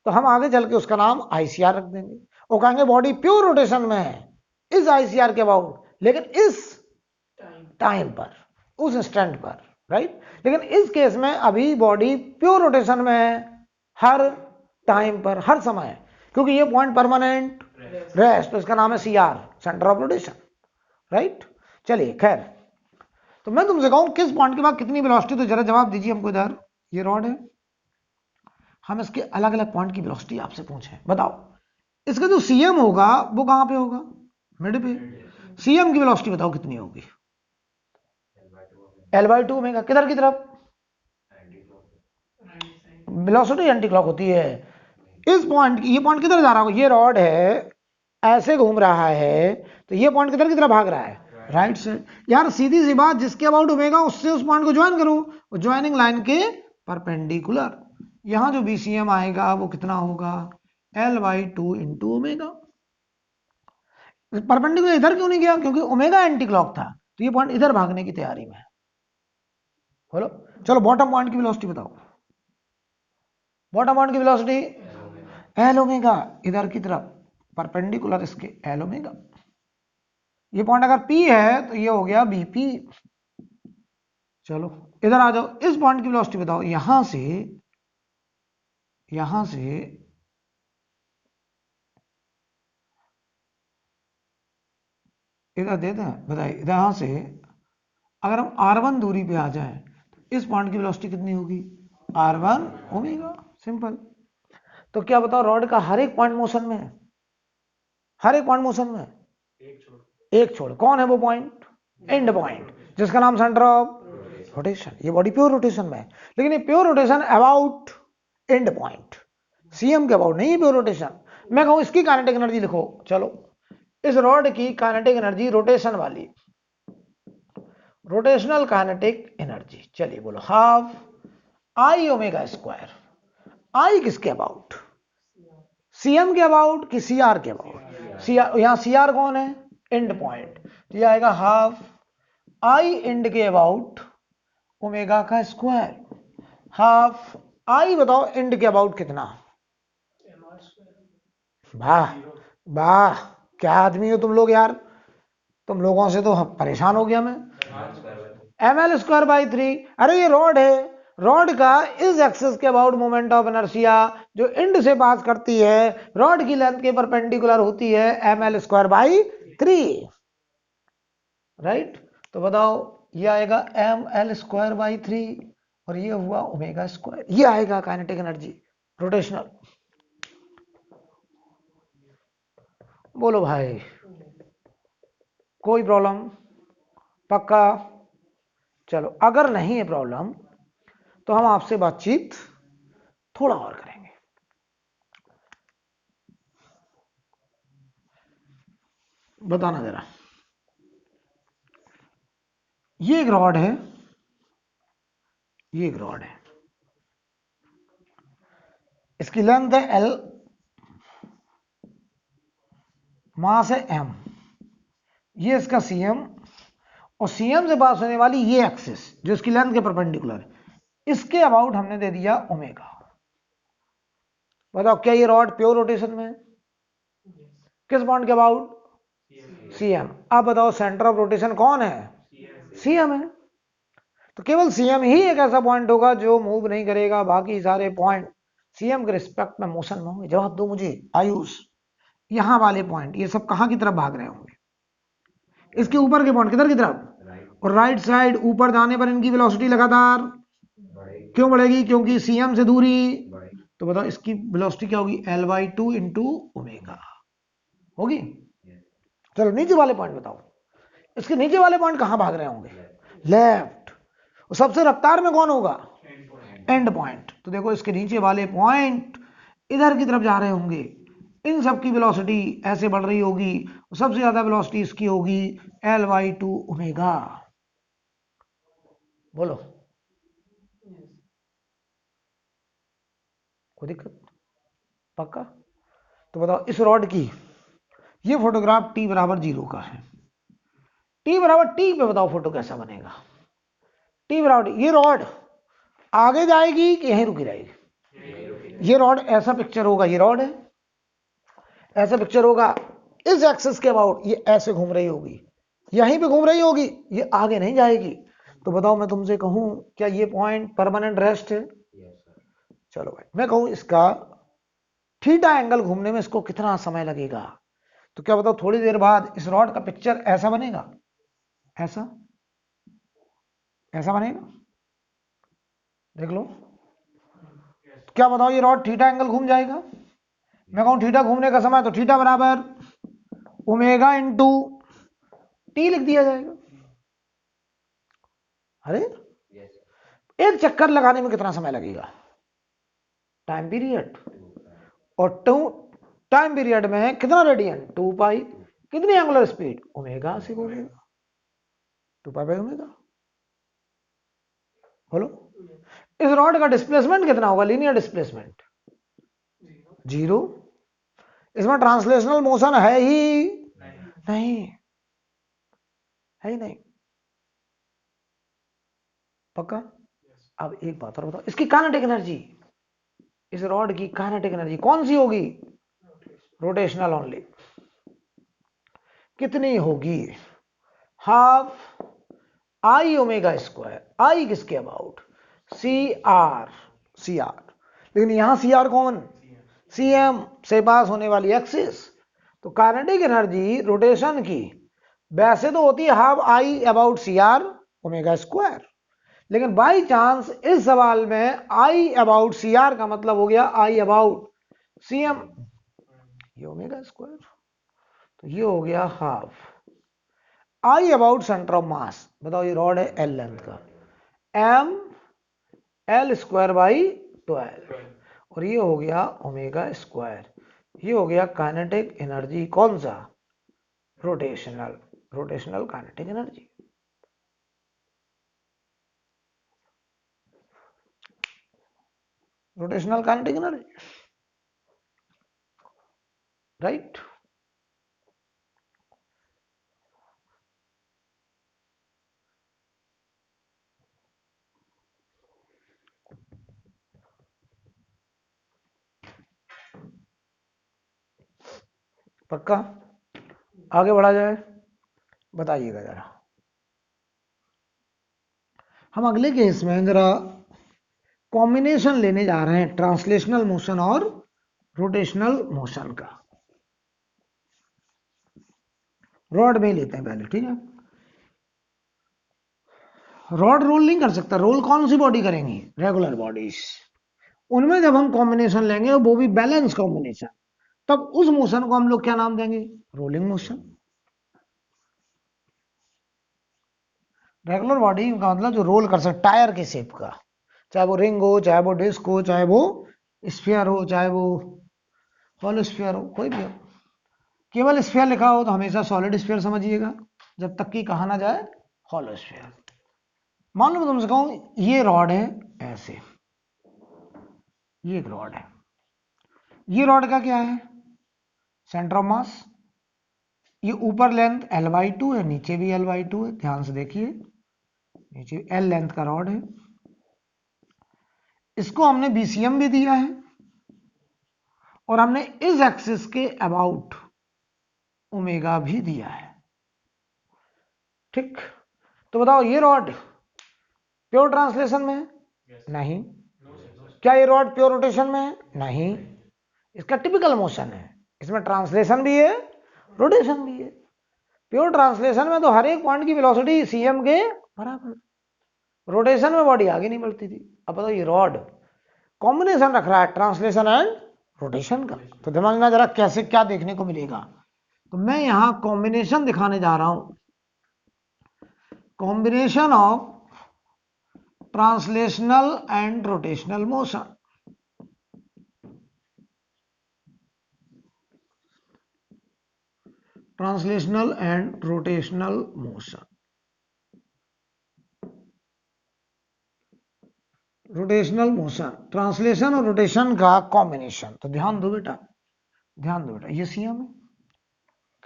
तो हम आगे चल के उसका नाम आईसीआर रख देंगे, और कहेंगे बॉडी प्योर रोटेशन में है इस आईसीआर के अबाउट, लेकिन इस टाइम पर, उस इंस्टेंट पर। राइट, लेकिन इस केस में अभी बॉडी प्योर रोटेशन में है हर टाइम पर, हर समय, क्योंकि ये पॉइंट परमानेंट रेस्ट, तो इसका नाम है CR, centre of rotation. Right, चलिए खैर, तो मैं तुमसे कहूं किस पॉइंट के बाद कितनी वेलोसिटी, तो जरा जवाब दीजिए हमको। इधर ये रॉड है, हम इसके अलग अलग पॉइंट की वेलोसिटी आपसे पूछें, बताओ इसका जो सीएम होगा वो कहां पे होगा? मिड पे। सीएम की वेलोसिटी बताओ कितनी होगी? L/2 omega. किधर की तरफ? वेलोसिटी एंटी क्लॉक होती है। इस पॉइंट, ये पॉइंट किधर जा रहा होगा? ये रॉड है, ऐसे घूम रहा है, तो ये पॉइंट किधर की तरफ भाग रहा है? राइट से। यार सीधी सी बात, जिसके अबाउट ओमेगा उससे उस पॉइंट को ज्वाइन करो, ज्वाइनिंग लाइन के परपेंडिकुलर। यहां जो बीसीएम आएगा वो कितना होगा? L/2 into omega. परपेंडिकुलर इधर क्यों नहीं गया? क्योंकि ओमेगा एंटी क्लॉक था, तो ये पॉइंट इधर भागने की तैयारी में है। बोलो, चलो बॉटम पॉइंट की वेलोसिटी बताओ। बॉटम पॉइंट की वेलोसिटी एल ओमेगा, इधर की तरफ परपेंडिकुलर इसके एल ओमेगा। ये पॉइंट अगर P है तो ये हो गया BP। चलो इधर आ जाओ, इस पॉइंट की वेलोसिटी बताओ, यहां से इधर देते हैं, बताइए यहां से अगर हम R1 दूरी पे आ जाएं तो इस पॉइंट की वेलोसिटी कितनी होगी? R1 omega. सिंपल। तो क्या बताओ, रॉड का हर एक पॉइंट मोशन में है, हर एक पॉइंट मोशन में, एक छोड़। कौन है वो पॉइंट? एंड पॉइंट, जिसका नाम सेंटर ऑफ रोटेशन। ये बॉडी प्योर रोटेशन में है, लेकिन ये pure rotation about and point, CM के अबाउट नहीं, प्योर रोटेशन। मैं कहूं इसकी काइनेटिक एनर्जी लिखो। चलो, इस रॉड की काइनेटिक एनर्जी, रोटेशन वाली, रोटेशनल काइनेटिक एनर्जी, चलिए बोलो, half I omega square. I किसके अबाउट? सीएम के अबाउट कि सीआर के अबाउट? सीआर। यहां सीआर कौन है? एंड पॉइंट, तो यह आएगा हाफ आई एंड के अबाउट ओमेगा का स्क्वायर। हाफ आई बताओ एंड के अबाउट कितना? वाह वाह, क्या आदमी हो तुम लोग यार, तुम लोगों से तो परेशान हो गया मैं। ml²/3। अरे ये रॉड है, रॉड का इस एक्सिस के अबाउट मोमेंट ऑफ इनर्शिया जो एंड से पास करती है, रॉड की लेंथ के परपेंडिकुलर होती है ml²/3। राइट, तो बताओ ये आएगा ml²/3 और ये हुआ ओमेगा स्क्वायर। ये आएगा काइनेटिक एनर्जी रोटेशनल। बोलो भाई, कोई प्रॉब्लम? पक्का? चलो, अगर नहीं है प्रॉब्लम तो हम आपसे बातचीत थोड़ा और करेंगे। बताना जरा, ये एक रॉड है, ये एक रॉड है, इसकी लेंथ है L, मास है M, ये इसका CM, और CM से पास होने वाली ये एक्सिस जो इसकी लेंथ के परपेंडिकुलर है, इसके अबाउट हमने दे दिया ओमेगा। बताओ क्या ये रॉड प्योर रोटेशन में है? किस बॉन्ड के अबाउट? CM। अब बताओ सेंटर ऑफ रोटेशन कौन है? CM है। तो केवल CM ही एक ऐसा पॉइंट होगा जो मूव नहीं करेगा, बाकी सारे पॉइंट CM के रिस्पेक्ट में मोशन में होंगे। जवाब दो मुझे आयुष, यहां वाले पॉइंट ये सब कहां की तरफ भाग रहे होंगे? इसके ऊपर के पॉइंट किधर की तरफ? और राइट साइड ऊपर जाने पर इनकी वेलोसिटी लगातार क्यों बढ़ेगी? क्योंकि CM से दूरी। तो बताओ इसकी वेलोसिटी क्या होगी? L/2 इंटू ओमेगा होगी। चलो नीचे वाले पॉइंट बताओ, इसके नीचे वाले पॉइंट कहां भाग रहे होंगे? लेफ्ट। और सबसे रफ्तार में कौन होगा? And point. तो देखो इसके नीचे वाले पॉइंट इधर की तरफ जा रहे होंगे, इन सब की वेलोसिटी ऐसे बढ़ रही होगी, सबसे ज्यादा वेलोसिटी इसकी होगी L/2 ओमेगा। बोलो, कोई दिक्कत? पक्का? तो बताओ इस रॉड की ये फोटोग्राफ t बराबर 0 का है, t बराबर t पे बताओ फोटो कैसा बनेगा? t बराबर ये रॉड आगे जाएगी कि यहीं रुकी रहेगी? ये रॉड ऐसा पिक्चर होगा, ये रॉड है ऐसा पिक्चर होगा, इस एक्सिस के अबाउट ये ऐसे घूम रही होगी, यहीं पे घूम रही होगी, ये आगे नहीं जाएगी। तो बताओ मैं तुमसे कहूं क्या ये पॉइंट परमानेंट रेस्ट है? चलो भाई, मैं कहूं इसका थीटा एंगल घूमने में इसको कितना समय लगेगा? तो क्या बताओ थोड़ी देर बाद इस रॉड का पिक्चर ऐसा बनेगा, ऐसा ऐसा बनेगा? देख लो, क्या बताओ ये रॉड थीटा एंगल घूम जाएगा? मैं कहूं थीटा घूमने का समय, तो थीटा बराबर ओमेगा इंटू टी लिख दिया जाएगा। अरे एक चक्कर लगाने में कितना समय लगेगा? Time period. और टाइम पीरियड में कितना रेडियन? 2 पाई। कितनी एंगुलर स्पीड? ओमेगा से घूमेगा, 2 पाई बाई ओमेगा। बोलो इस रॉड का डिस्प्लेसमेंट कितना होगा? Linear displacement 0। इसमें ट्रांसलेशनल मोशन है ही नहीं, है ही नहीं। पक्का? अब एक बात और बताओ, इसकी काइनेटिक एनर्जी, इस रॉड की काइनेटिक एनर्जी कौन सी होगी? Rotational only. कितनी होगी? Half I omega square. I किसके अबाउट? C R. लेकिन यहां CR कौन? CM से पास होने वाली एक्सिस। तो काइनेटिक एनर्जी रोटेशन की वैसे तो होती है half I about CR omega square, लेकिन बाई चांस इस सवाल में आई अबाउट CR का मतलब हो गया आई अबाउट CM, ये ओमेगा स्क्वायर। तो ये हो गया half I about centre of mass. बताओ ये रॉड है L लेंथ का, M L स्क्वायर बाई 12, और ये हो गया ओमेगा स्क्वायर। ये हो गया काइनेटिक एनर्जी कौन सा? Rotational kinetic energy. Rotational kinetic energy, right? पक्का? आगे बढ़ा जाए, बताइएगा जरा। हम अगले केस में जरा कॉम्बिनेशन लेने जा रहे हैं ट्रांसलेशनल मोशन और रोटेशनल मोशन का। रॉड में लेते हैं पहले, ठीक है? रॉड रोल नहीं कर सकता। रोल कौन सी बॉडी करेंगी? Regular bodies. उनमें जब हम कॉम्बिनेशन लेंगे वो भी बैलेंस कॉम्बिनेशन, तब उस मोशन को हम लोग क्या नाम देंगे? Rolling motion. रेगुलर बॉडी का मतलब जो रोल कर सकता, टायर के शेप का, चाहे वो रिंग हो, चाहे वो डिस्क हो, चाहे वो स्फीयर हो, चाहे वो हॉलो स्फीयर हो, कोई भी हो। केवल स्फीयर लिखा हो तो हमेशा सॉलिड स्फीयर समझिएगा, जब तक कि कहा ना जाए हॉलो स्फीयर। मान लो मैं तुमसे कहूं ये रॉड है ऐसे, ये एक रॉड है, ये रॉड का क्या है, सेंटर ऑफ मास। ये ऊपर लेंथ L/2 है, नीचे भी L/2 है, ध्यान से देखिए, नीचे L लेंथ का रॉड है। इसको हमने BCM भी दिया है और हमने इस एक्सिस के अबाउट ओमेगा भी दिया है। ठीक, तो बताओ ये रॉड प्योर ट्रांसलेशन में है? नहीं। क्या ये रॉड प्योर रोटेशन में है? नहीं। इसका टिपिकल मोशन है, इसमें ट्रांसलेशन भी है, रोटेशन भी है। प्योर ट्रांसलेशन में तो हर एक पॉइंट की वेलोसिटी CM के बराबर, रोटेशन में बॉडी आगे नहीं बढ़ती थी। अब बताओ ये रॉड कॉम्बिनेशन रख रहा है ट्रांसलेशन एंड रोटेशन का, तो दिमाग में जरा कैसे क्या देखने को मिलेगा। तो मैं यहां कॉम्बिनेशन दिखाने जा रहा हूं, combination of translational and rotational motion. Translational and rotational motion, rotational motion, translation और रोटेशन का कॉम्बिनेशन। तो ध्यान दो बेटा, ध्यान दो बेटा, ये CM है,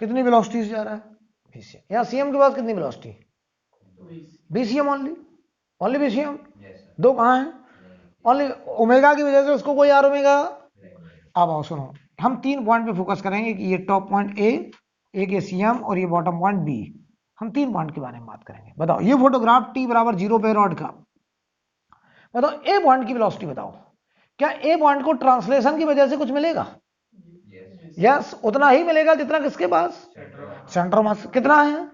कितनी वेलोसिटी से जा रहा है, BCM। यहाँ CM के पास कितनी velocity, BCM only, only BCM। दो कहाँ है, ओनली ओमेगा की वजह से उसको कोई आर ओमेगा। अब आओ सुनो, हम 3 पॉइंट पे फोकस करेंगे कि ये टॉप पॉइंट A, एक ये CM और ये बॉटम पॉइंट B। हम 3 पॉइंट के बारे में बात करेंगे। बताओ ये फोटोग्राफ t बराबर 0 पे रॉड का, बताओ A पॉइंट की वेलोसिटी बताओ, क्या A पॉइंट को ट्रांसलेशन की वजह से कुछ मिलेगा? यस, उतना ही मिलेगा जितना किसके पास, सेंटर मास कितना है।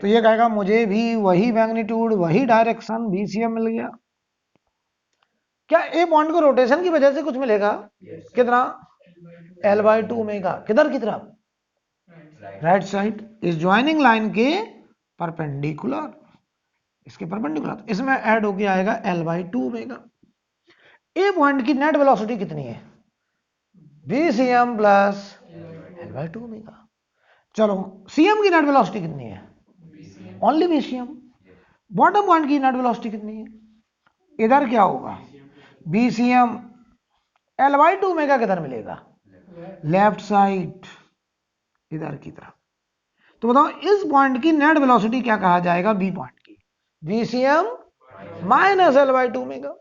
तो ये कहेगा मुझे भी वही मैग्नीट्यूड, वही डायरेक्शन BCM मिल गया। क्या A पॉइंट को रोटेशन की वजह से कुछ मिलेगा? कितना, L/2 ओमेगा, किधर की तरफ, राइट साइड, इस ज्वाइनिंग लाइन के परपेंडिकुलर, इसके परपेंडिकुलर, इसमें ऐड होके आएगा L/2 ओमेगा। A पॉइंट की नेट वेलोसिटी कितनी है, BCM प्लस L/2 ओमेगा। चलो CM की नेट वेलोसिटी कितनी है, ओनली BCM। बॉटम पॉइंट की नेट वेलोसिटी कितनी है, इधर क्या होगा, BCM, L/2 ओमेगा किधर मिलेगा, लेफ्ट साइड, इधर की तरफ। तो बताओ इस पॉइंट की नेट वेलोसिटी क्या कहा जाएगा, B पॉइंट की, BCM माइनस L/2 ओमेगा।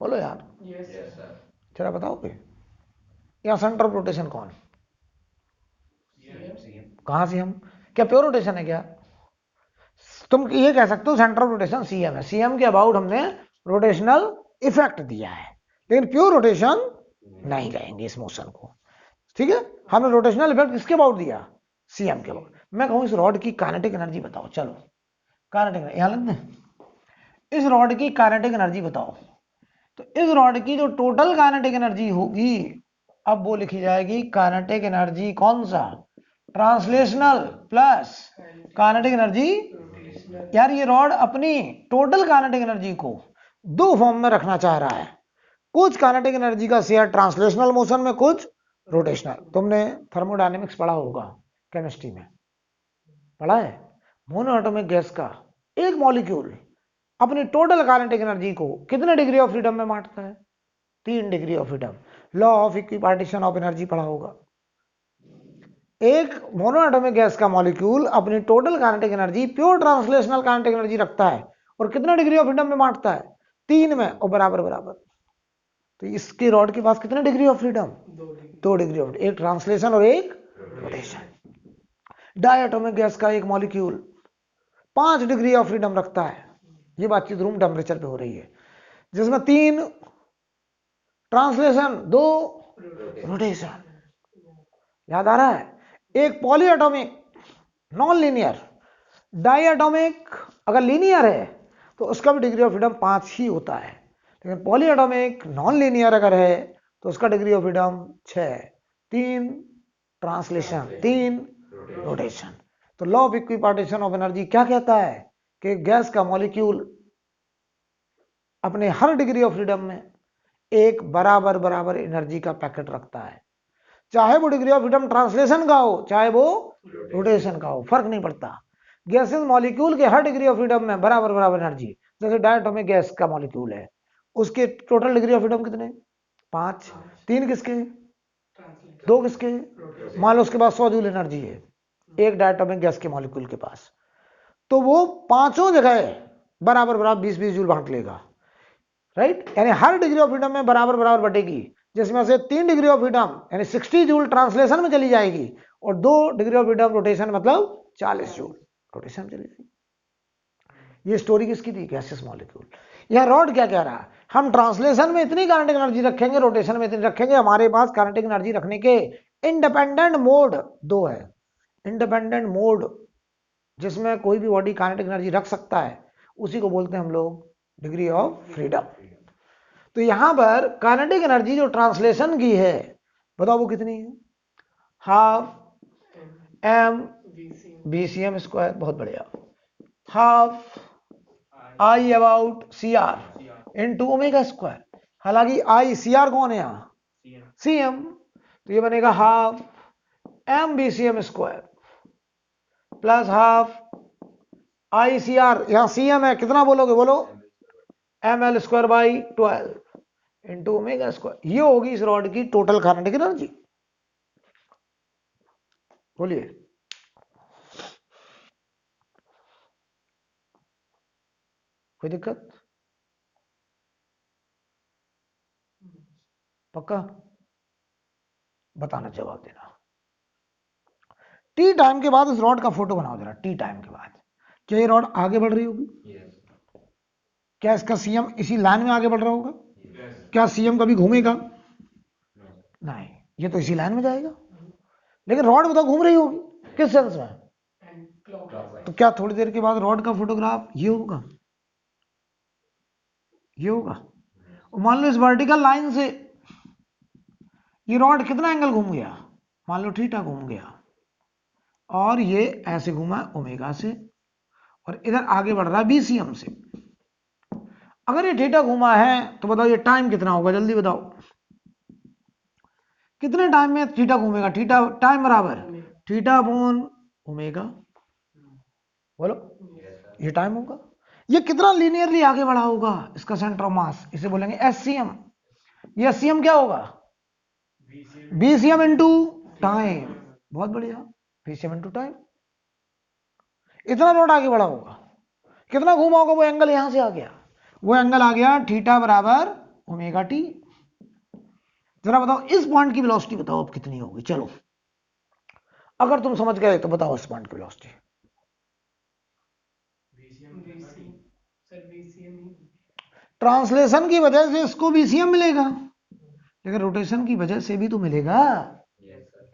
बोलो यार, जरा बताओ पे, यहाँ सेंटर ऑफ रोटेशन कौन, कहां से हम, क्या प्योर रोटेशन है क्या? तुम ये कह सकते हो सेंटर ऑफ रोटेशन CM है, CM के अबाउट हमने रोटेशनल इफेक्ट दिया है, लेकिन प्योर रोटेशन नहीं कहेंगे इस मोशन को। ठीक है, हमने रोटेशनल इफेक्ट किसके अबाउट दिया, CM के अबाउट। मैं कहूं इस रॉड की काइनेटिक एनर्जी बताओ, चलो काइनेटिक यहां लगते हैं, इस रॉड की काइनेटिक एनर्जी बताओ। तो इस रॉड की जो टोटल काइनेटिक एनर्जी होगी, अब वो लिखी जाएगी काइनेटिक एनर्जी कौन सा, ट्रांसलेशनल प्लस काइनेटिक एनर्जी। यार ये रॉड अपनी टोटल काइनेटिक एनर्जी को 2 फॉर्म में रखना चाह रहा है, कुछ काइनेटिक एनर्जी का शेयर ट्रांसलेशनल मोशन में, कुछ रोटेशनल। तुमने थर्मोडायनेमिक्स पढ़ा होगा, केमिस्ट्री में पढ़ा है, मोनोएटॉमिक गैस का एक मॉलिक्यूल अपनी टोटल काइनेटिक एनर्जी को कितने डिग्री ऑफ फ्रीडम में बांटता है, 3 degree of freedom. Law of equipartition of energy पढ़ा होगा। एक मोनोएटॉमिक गैस का मॉलिक्यूल अपनी total kinetic energy pure translational kinetic energy रखता है और कितना डिग्री ऑफ फ्रीडम में बांटता है, 3 में, और बराबर बराबर। तो इसके रॉड के पास कितने degree of freedom, 2 degree of, एक ट्रांसलेशन और एक रोटेशन। डायटोमिक गैस का एक मॉलिक्यूल 5 डिग्री ऑफ फ्रीडम रखता है, ये बातचीत रूम टेम्परेचर पे हो रही है, जिसमें 3 ट्रांसलेशन, 2 रोटेशन। याद आ रहा है, एक पॉलीएटॉमिक नॉन लीनियर, डायटोमिक अगर लीनियर है तो उसका भी डिग्री ऑफ फ्रीडम 5 ही होता है, लेकिन पॉलीएटॉमिक नॉन लीनियर अगर है तो उसका degree of freedom 6, 3 translation, 3 rotation. तो law of equipartition of energy क्या कहता है कि गैस का मॉलिक्यूल अपने हर डिग्री ऑफ फ्रीडम में एक बराबर बराबर एनर्जी का पैकेट रखता है, चाहे वो डिग्री ऑफ फ्रीडम ट्रांसलेशन का हो चाहे वो रोटेशन का हो, फर्क नहीं पड़ता। गैसेस मॉलिक्यूल के हर डिग्री ऑफ फ्रीडम में बराबर बराबर एनर्जी। जैसे डायटोमिक गैस का मॉलिक्यूल है, उसके टोटल डिग्री ऑफ फ्रीडम कितने? 5। 3 किसके? 2 किसके? मान लो उसके पास 100 जूल एनर्जी है एक डायटोमिक गैस के मॉलिक्यूल के पास, तो वो पांचों जगह बराबर बराबर 20-20 जूल बांट लेगा, राइट। यानी हर डिग्री ऑफ फ्रीडम में बराबर बराबर बटेगी, जिसमें से 3 डिग्री ऑफ फ्रीडम यानी 60 जूल ट्रांसलेशन में चली जाएगी और 2 डिग्री ऑफ फ्रीडम रोटेशन मतलब 40 जूल रोटेशन में चली जाएगी। ये स्टोरी किसकी थी? Gases molecule. यह रॉड क्या कह रहा है? हम ट्रांसलेशन में इतनी काइनेटिक एनर्जी रखेंगे, रोटेशन में इतनी रखेंगे, हमारे पास काइनेटिक एनर्जी रखने के इंडिपेंडेंट मोड 2 है। इंडिपेंडेंट मोड जिसमें कोई भी बॉडी काइनेटिक एनर्जी रख सकता है, उसी को बोलते हैं हम लोग डिग्री ऑफ फ्रीडम। तो यहां पर काइनेटिक एनर्जी जो ट्रांसलेशन की है, बताओ वो कितनी है? Half M BCM square. बहुत बढ़िया। Half I about CR into omega square. हालांकि आई CR कौन है यहाँ? CM। तो ये बनेगा half M BCM square plus half ICR, यहाँ CM है, कितना बोलोगे? बोलो ML square by 12 into omega square. ये होगी इस रॉड की टोटल काइनेटिक एनर्जी। बोलिए। कोई दिक्कत? पक्का बताना, जवाब देना। टी टाइम के बाद इस रॉड का फोटो बनाओ जरा। टी टाइम के बाद क्या ये रॉड आगे बढ़ रही होगी? क्या इसका CM इसी लाइन में आगे बढ़ रहा होगा? क्या CM कभी घूमेगा? नहीं, ये तो इसी लाइन में जाएगा। लेकिन रॉड बताओ घूम रही होगी किस सेंस में? तो क्या थोड़ी देर के बाद रॉड का फोटोग्राफ ये होगा? ये होगा। मान लो इस वर्टिकल लाइन से ये रॉड कितना एंगल घूम गया? मान लो थीटा घूम गया, और ये ऐसे घूमा ओमेगा से, और इधर आगे बढ़ रहा है BCM से। अगर ये थीटा घूमा है तो बताओ ये टाइम कितना होगा? जल्दी बताओ कितने टाइम में थीटा घूमेगा? थीटा टाइम बराबर थीटा अपॉन ओमेगा। बोलो ये टाइम होगा। ये कितना लीनियरली आगे बढ़ा होगा? इसका सेंटर ऑफ मास, इसे बोलेंगे SCM। ये SCM क्या होगा? BCM into time. बहुत बढ़िया, BCM इंटू टाइम। इतना रोड आगे बढ़ा होगा। कितना घूमा होगा? वो एंगल यहां से आ गया, वो एंगल आ गया थीटा बराबर ओमेगा टी। जरा बताओ इस पॉइंट की वेलोसिटी बताओ अब कितनी होगी? चलो अगर तुम समझ गए तो बताओ इस पॉइंट की वेलोसिटी। ट्रांसलेशन की वजह से इसको BCM मिलेगा, लेकिन रोटेशन की वजह से भी तो मिलेगा।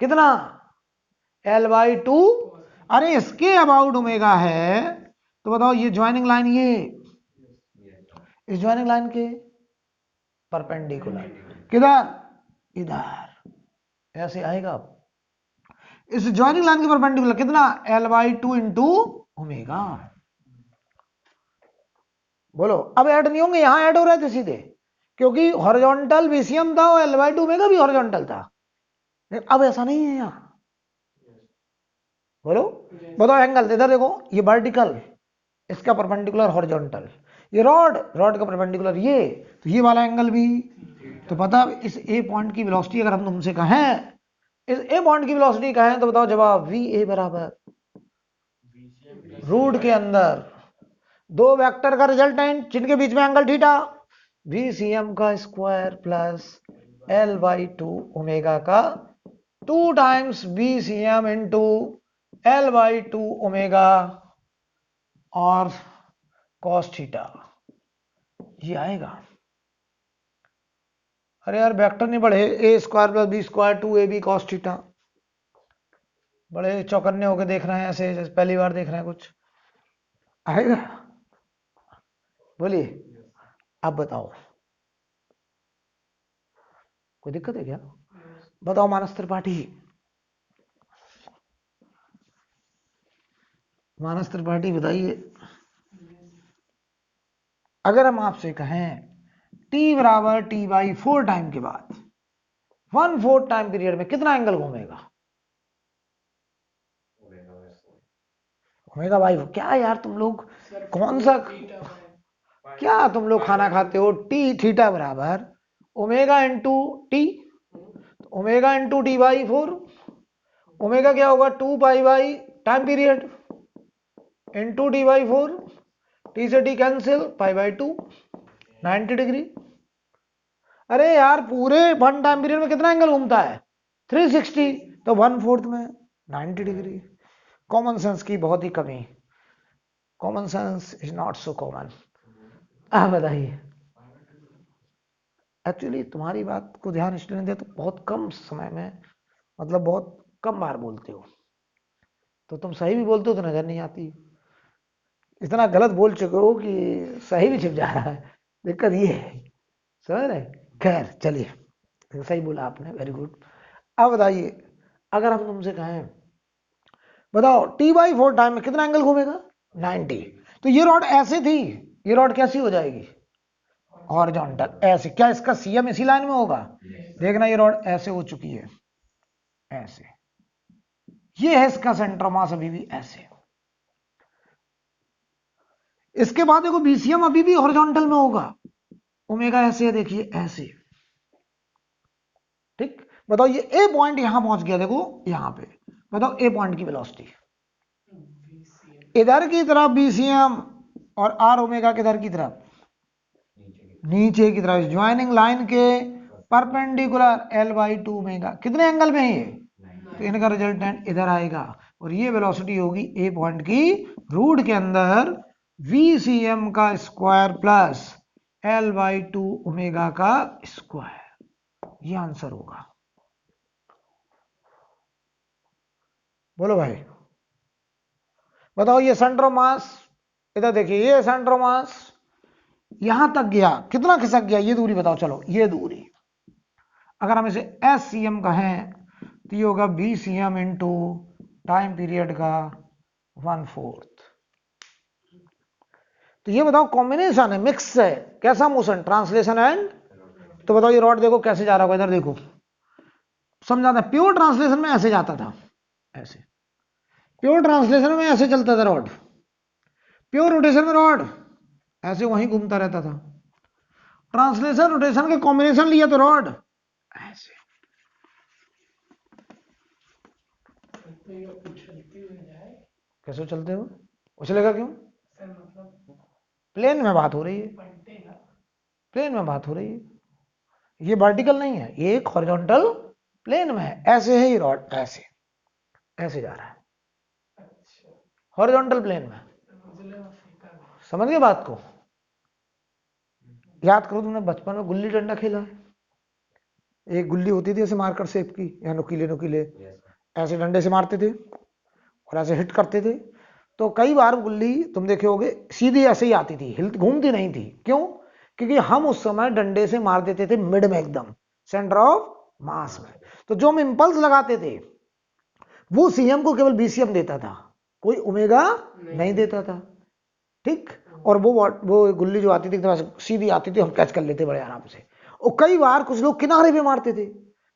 कितना? L/2। अरे इसके अबाउट ओमेगा है, तो बताओ ये ज्वाइनिंग लाइन, ये इस ज्वाइनिंग लाइन के परपेंडिकुलर किधर? इधर। ऐसे आएगा। इस ज्वाइनिंग लाइन के परपेंडिकुलर कितना? L/2 into omega. बोलो अब ऐड नहीं होंगे, यहां ऐड हो रहे थे सीधे, क्योंकि हॉरिजॉन्टल BCM था और L/2 ओमेगा भी हॉरिजॉन्टल था। अब ऐसा नहीं है यहां। बोलो बताओ एंगल इधर देखो, ये वर्टिकल, इसका परपेंडिकुलर हॉरिजॉन्टल, ये रॉड का परपेंडिकुलर ये, तो ये वाला एंगल भी। तो पता इस ए पॉइंट की वेलोसिटी अगर हम तुमसे कहें, इस ए पॉइंट की वेलोसिटी कहें, तो बताओ जवाब VA बराबर रूट के अंदर दो वेक्टर का रिजल्टेंट जिनके बीच में एंगल थीटा, BCM का स्क्वायर प्लस L/2 ओमेगा का 2 times BCM into L/2 omega और cos थीटा, ये आएगा। अरे यार वेक्टर नहीं बढ़े, A square plus B square 2AB cos theta. बड़े चौकन्ने होकर देख रहे हैं ऐसे, जैसे पहली बार देख रहे हैं। कुछ आएगा? बोलिए अब बताओ, कोई दिक्कत है क्या? बताओ मानस त्रिपाठी, मानस त्रिपाठी बताइए, अगर हम आपसे कहें t बराबर t/4 टाइम के बाद 1/4 टाइम पीरियड में कितना एंगल घूमेगा? ओमेगा बाई, क्या यार तुम लोग कौन सा, क्या तुम लोग खाना खाते हो? टी थीटा बराबर omega into T, omega into t/4, omega क्या होगा 2 pi by time period into t/4, T से टी कैंसिल, पाई/2, 90 डिग्री। अरे यार पूरे 1 टाइम पीरियड में कितना एंगल घूमता है? 360, तो 1/4 में 90 डिग्री। कॉमन सेंस की बहुत ही कमी, common sense is not so common. आप बताइए, एक्चुअली तुम्हारी बात को ध्यान इसलिए नहीं देते, तो बहुत कम समय में, मतलब बहुत कम बार बोलते हो, तो तुम सही भी बोलते हो तो नजर नहीं आती, इतना गलत बोल चुके हो कि सही भी छिप जा रहा है। दिक्कत ये है, समझ रहे? खैर चलिए, सही बोला आपने, वेरी गुड। अब बताइए, अगर हम तुमसे कहें बताओ t/4 टाइम में कितना एंगल घूमेगा? 90। तो ये रॉड ऐसे थी, ये रॉड कैसी हो जाएगी? हॉरिजॉन्टल, ऐसे। क्या इसका सीएम इसी लाइन में होगा? देखना ये रॉड ऐसे हो चुकी है, ऐसे। ये है इसका सेंटर मास, अभी भी ऐसे। इसके बाद देखो बीसीएम अभी भी हॉरिजॉन्टल में होगा, ओमेगा ऐसे है, देखिए ऐसे। ठीक, बताओ ये ए पॉइंट यहां पहुंच गया, देखो यहां पे। बताओ ए पॉइंट की वेलोसिटी इधर की तरफ बीसीएम, और आर ओमेगा किधर की तरफ? नीचे की तरफ, ज्वाइनिंग लाइन के परपेंडिकुलर L/2 ओमेगा। कितने एंगल में है ये? तो इनका रिजल्टेंट इधर आएगा, और ये वेलोसिटी होगी ए पॉइंट की रूट के अंदर VCM का स्क्वायर प्लस L/2 ओमेगा का स्क्वायर। ये आंसर होगा। बोलो भाई, बताओ ये सेंटर ऑफ मास, इधर देखिए, ये सेंटर ऑफ मास यहां तक गया, कितना खिसक गया? ये दूरी बताओ, चलो ये दूरी, अगर हम इसे SCM कहें तो ये होगा BCM इंटू टाइम पीरियड का 1/4। तो ये बताओ कॉम्बिनेशन है, मिक्स है, कैसा मोशन? Translation and. तो बताओ ये रॉड देखो कैसे जा रहा होगा, इधर देखो, समझाता है। प्योर ट्रांसलेशन में ऐसे जाता था, ऐसे। प्योर ट्रांसलेशन में ऐसे चलता था रॉड, प्योर रोटेशन में रॉड ऐसे वहीं घूमता रहता था। ट्रांसलेशन रोटेशन के कॉम्बिनेशन लिया तो रॉड ऐसे। कैसे चलते हो? उछलेगा क्यों? प्लेन में बात हो रही है, प्लेन में बात हो रही है, ये वर्टिकल नहीं है, ये एक हॉरिजॉन्टल प्लेन में है। ऐसे है ये रॉड, ऐसे ऐसे जा रहा है हॉरिजॉन्टल प्लेन में। समझ गए बात को? याद करो, तुमने बचपन में गुल्ली डंडा खेला है? एक गुल्ली होती थी ऐसे मार्कर शेप की, या नुकीले नुकीले, ऐसे डंडे से मारते थे और ऐसे हिट करते थे। तो कई बार गुल्ली तुम देखे होगे सीधी ऐसे ही आती थी, हिल घूमती नहीं थी। क्यों? क्योंकि हम उस समय डंडे से मार देते थे मिड में, एकदम सेंटर ऑफ मास में। तो जो हम इंपल्स लगाते थे वो सीएम को केवल बीसीएम देता था, कोई ओमेगा नहीं देता था। ठीक, और वो गुल्ली जो आती थी एकदम सीधी आती थी, हम कैच कर लेते बड़े आराम से। और कई बार कुछ लोग किनारे पे मारते थे,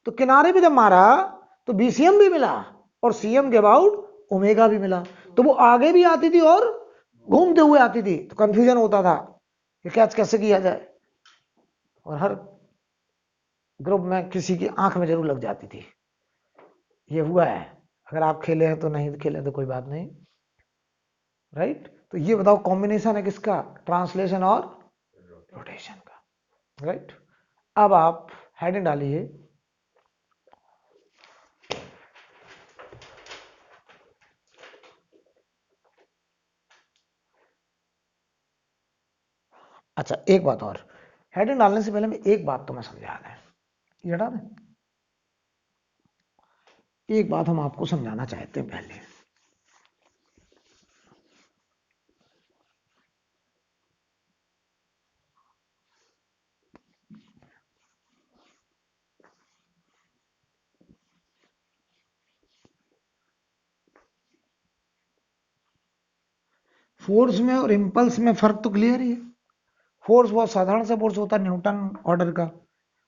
तो किनारे पे जब मारा तो बीसीएम भी मिला और सीएम के अबाउट ओमेगा भी मिला। तो वो आगे भी आती थी और घूमते हुए आती थी, तो कंफ्यूजन होता था कि कैच कैसे किया जाए, और हर ग्रुप में किसी की आंख में जरूर लग जाती थी। ये हुआ है, अगर आप खेले हैं तो, नहीं खेले तो कोई बात नहीं, राइट। तो ये बताओ कॉम्बिनेशन है किसका? ट्रांसलेशन और रोटेशन का, राइट। अब आप हेडिंग डालिए, अच्छा एक बात और, हेडिंग डालने से पहले मैं एक बात तो मैं समझा दें, ये हटा दें। एक बात हम आपको समझाना चाहते हैं पहले। फोर्स में और इम्पल्स में फर्क तो क्लियर ही है। फोर्स बहुत साधारण सा फोर्स होता है न्यूटन ऑर्डर का,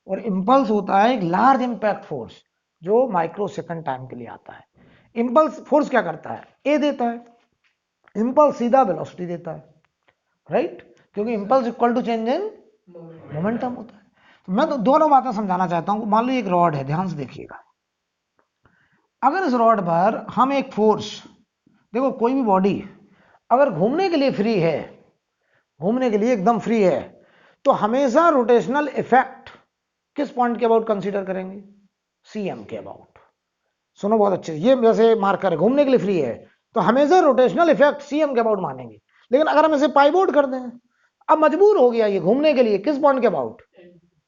और इम्पल्स होता है एक लार्ज इम्पैक्ट फोर्स जो माइक्रो सेकंड टाइम के लिए आता है। इम्पल्स फोर्स क्या करता है, ए देता है, इम्पल्स सीधा वेलोसिटी देता है, राइट, क्योंकि impulse equal to change in momentum होता है। तो मैं तो दोनों बातें समझाना चाहता हूं। मान लो एक रॉड है, ध्यान से देखिएगा, अगर इस रॉड पर हम एक फोर्स, देखो कोई भी बॉडी अगर घूमने के लिए फ्री है, घूमने के लिए एकदम फ्री है, तो हमेशा रोटेशनल इफेक्ट किस पॉइंट के अबाउट कंसीडर करेंगे, सीएम के अबाउट। सुनो बहुत अच्छे, ये जैसे मार्कर है, घूमने के लिए फ्री है तो हमेशा रोटेशनल इफेक्ट सीएम के अबाउट मानेंगे। लेकिन अगर हम इसे पाइवोट कर दें, अब मजबूर हो गया ये घूमने के लिए किस पॉइंट के अबाउट,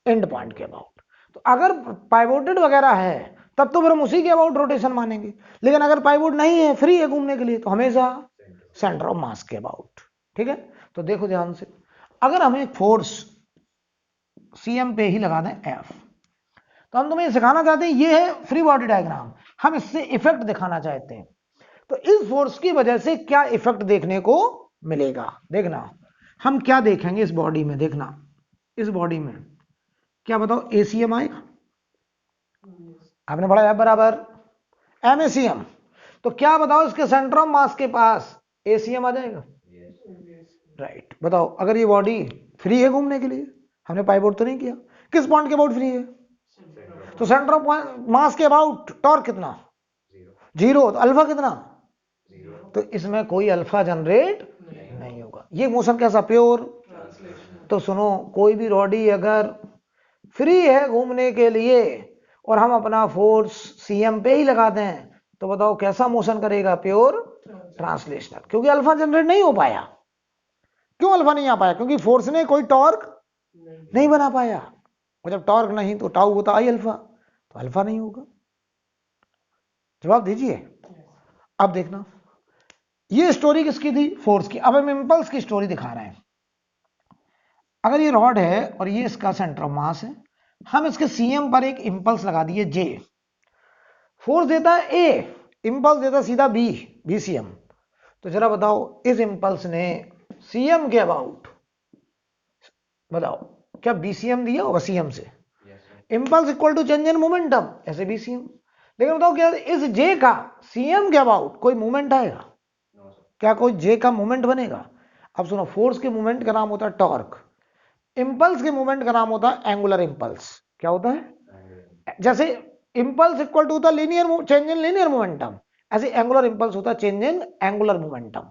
एंड पॉइंट के अबाउट। तो अगर पाइवोटेड वगैरह है तब तो फिर हम उसी के अबाउट रोटेशन मानेंगे, लेकिन अगर पाइवोट नहीं है, फ्री है घूमने के लिए, तो हमेशा सेंटर ऑफ मास के अबाउट। ठीक है, तो देखो ध्यान से, अगर हम एक फोर्स सीएम पे ही लगा दें एफ, तो हम तुम्हें सिखाना चाहते हैं, ये है फ्री बॉडी डायग्राम, हम इससे इफेक्ट दिखाना चाहते हैं। तो इस फोर्स की वजह से क्या इफेक्ट देखने को मिलेगा, देखना हम क्या देखेंगे इस बॉडी में। देखना इस बॉडी में क्या बताओ, एसीएम आएगा, आपने पढ़ा है बराबर एमएसीएम, तो क्या बताओ इसके सेंटर ऑफ मास के पास एसीएम आ जाएगा, राइट। बताओ अगर ये बॉडी फ्री है घूमने के लिए, हमने पाइवोट तो नहीं किया, किस पॉइंट के अबाउट फ्री है, तो सेंटर ऑफ मास के अबाउट टॉर्क कितना, जीरो, तो अल्फा कितना, तो इसमें कोई अल्फा जनरेट नहीं होगा। ये मोशन कैसा, प्योर। तो सुनो, कोई भी बॉडी अगर फ्री है घूमने के लिए और हम अपना फोर्स सीएम पे ही लगा दें, तो बताओ कैसा मोशन करेगा, प्योर ट्रांसलेशनल, क्योंकि अल्फा जनरेट नहीं हो पाया। क्यों अल्फा नहीं आ पाया, क्योंकि फोर्स ने कोई टॉर्क नहीं बना पाया, और जब टॉर्क नहीं तो टाउ होता आई अल्फा, तो अल्फा नहीं होगा। जवाब दीजिए। अब देखना, ये स्टोरी किसकी थी, फोर्स की। अब हम इंपल्स की स्टोरी दिखा रहे हैं। अगर ये रॉड है और ये इसका सेंटर ऑफ मास है, हम इसके सीएम पर एक इंपल्स लगा दिए जे, फोर्स देता है ए, इंपल्स देता है सीधा बी, बीसीएम। तो जरा बताओ इस इंपल्स ने सीएम के अबाउट, बताओ क्या बीसीएम दिया होगा सीएम से, impulse equal to change in momentum, ऐसे बीसीएम। लेकिन बताओ क्या इस जे का सीएम के अबाउट कोई मूवमेंट आएगा, क्या कोई जे का मूवमेंट बनेगा। अब सुनो, फोर्स के मूवमेंट का नाम होता है टॉर्क, इंपल्स के मूवमेंट का नाम होता है एंगुलर इंपल्स। क्या होता है, जैसे इंपल्स इक्वल टू होता है linear change in linear momentum, ऐसे एंगुलर इंपल्स होता है चेंज इन एंगुलर मोमेंटम।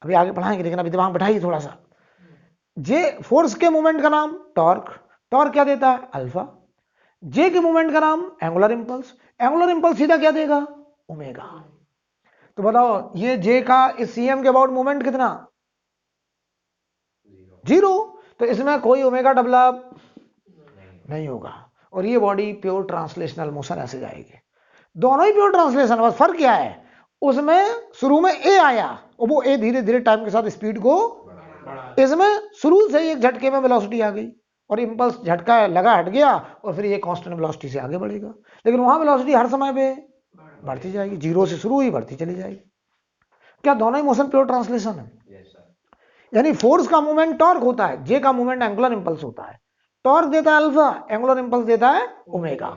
अभी आगे पढ़ाएंगे, लेकिन अभी दिमाग बैठाइए थोड़ा सा। जे फोर्स के मूवमेंट का नाम टॉर्क, टॉर्क क्या देता है, अल्फा। जे के मूवमेंट का नाम एंगुलर इंपल्स, एंगुलर इंपल्स सीधा क्या देगा, ओमेगा। तो बताओ ये जे का इस सीएम के अबाउट मूवमेंट कितना, जीरो, तो इसमें कोई ओमेगा डेवलप नहीं होगा, और ये बॉडी प्योर ट्रांसलेशनल मोशन ऐसे जाएगी। दोनों ही प्योर ट्रांसलेशन, बस फर्क क्या है, उसमें शुरू में ए आया और वो ए धीरे धीरे टाइम के साथ स्पीड को, इसमें शुरू से ही एक झटके में वेलोसिटी आ गई, और इंपल्स झटका लगा हट गया, और फिर ये कांस्टेंट वेलोसिटी से आगे बढ़ेगा। लेकिन वहां वेलोसिटी हर समय पे बढ़ती जाएगी, जीरो से शुरू हुई बढ़ती चली जाएगी। क्या दोनों ही मोशन प्योर ट्रांसलेशन है? यानी फोर्स का मूवमेंट टॉर्क होता है, जे का मूवमेंट एंगुलर इंपल्स होता है। टॉर्क देता है अल्फा, एंगुलर इंपल्स देता है ओमेगा।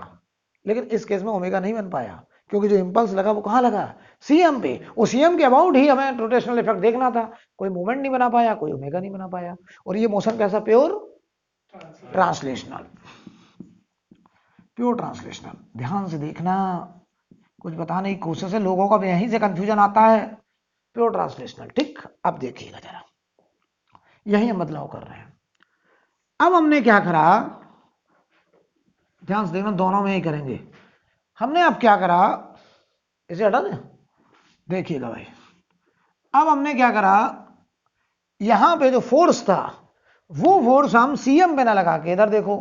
लेकिन इस केस में ओमेगा नहीं बन पाया, क्योंकि जो इंपल्स लगा वो कहां लगा, सीएम पे। वो सीएम के अबाउट ही हमें रोटेशनल इफेक्ट देखना था, कोई मूवमेंट नहीं बना पाया, कोई ओमेगा नहीं बना पाया। और ये मोशन कैसा, प्योर ट्रांसलेशनल, प्योर ट्रांसलेशनल। ध्यान से देखना, कुछ बताने की कोशिश है, लोगों का भी यहीं से कंफ्यूजन आता है, प्योर ट्रांसलेशनल। ठीक, अब देखिएगा जरा, यही हम बदलाव कर रहे हैं। अब हमने क्या करा, ध्यान से देखना, दोनों में ही करेंगे। हमने अब क्या करा, इसे हटा दें, देखिएगा भाई। अब हमने क्या करा, यहां पे जो फोर्स था वो फोर्स हम सीएम पे ना लगा के, इधर देखो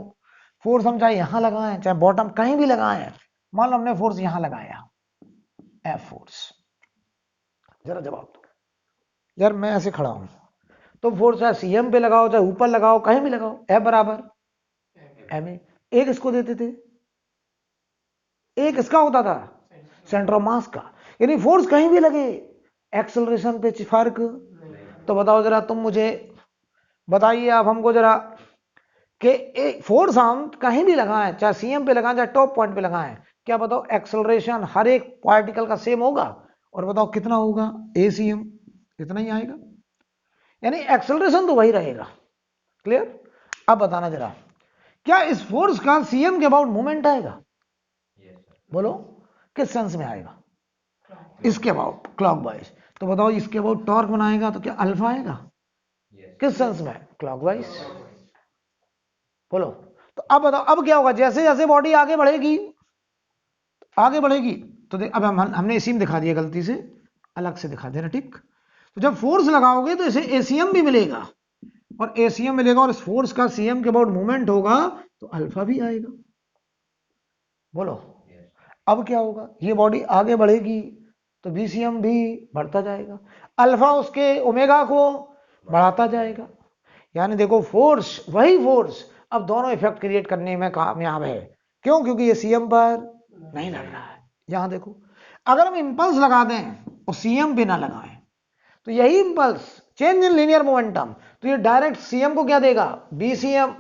फोर्स हम चाहे यहां लगाएं चाहे बॉटम कहीं भी लगाएं, मान लो हमने फोर्स यहां लगाया, एफ फोर्स। जरा जवाब दो यार, मैं ऐसे खड़ा हूं तो फोर्स चाहे सीएम पे लगाओ चाहे ऊपर लगाओ कहीं भी लगाओ, एफ बराबर एम ए। एक इसको देते थे, एक इसका होता था सेंटर ऑफ मास का, यानी फोर्स कहीं भी लगे एक्सेलरेशन पे फर्क तो बताओ जरा तुम मुझे बताइए आप हमको जरा कि फोर्स हम कहीं भी लगाएं, चाहे सीएम पे लगाएं चाहे टॉप पॉइंट पे लगाएं, क्या बताओ एक्सेलरेशन हर एक पार्टिकल का सेम होगा? और बताओ कितना होगा? ACM इतना ही आएगा, यानी एक्सेलरेशन तो वही रहेगा। क्लियर? अब बताना जरा, क्या इस फोर्स का सीएम के अबाउट मूवमेंट आएगा? बोलो किस सेंस में आएगा? इसके अबाउट क्लॉकवाइज। तो बताओ इसके अबाउट टॉर्क बनाएगा तो क्या अल्फा आएगा? किस सेंस में? क्लॉकवाइज। बोलो। तो अब बताओ अब क्या होगा? जैसे जैसे बॉडी आगे बढ़ेगी तो देख, अब हमने इसी में दिखा दिया, गलती से अलग से दिखा देना, ठीक। तो जब फोर्स लगाओगे तो इसे ACM भी मिलेगा, और ACM मिलेगा और इस फोर्स का CM के अबाउट मूवमेंट होगा तो अल्फा भी आएगा। बोलो अब क्या होगा? ये बॉडी आगे बढ़ेगी तो BCM भी बढ़ता जाएगा, अल्फा उसके ओमेगा को बढ़ाता जाएगा। यानी देखो फोर्स, वही फोर्स अब दोनों इफेक्ट क्रिएट करने में कामयाब है। क्यों? क्योंकि ये CM पर नहीं लग रहा है। यहां देखो, अगर हम इंपल्स लगा दें और CM पे ना लगाएं तो यही impulse change in linear momentum, तो ये डायरेक्ट CM को क्या देगा? BCM।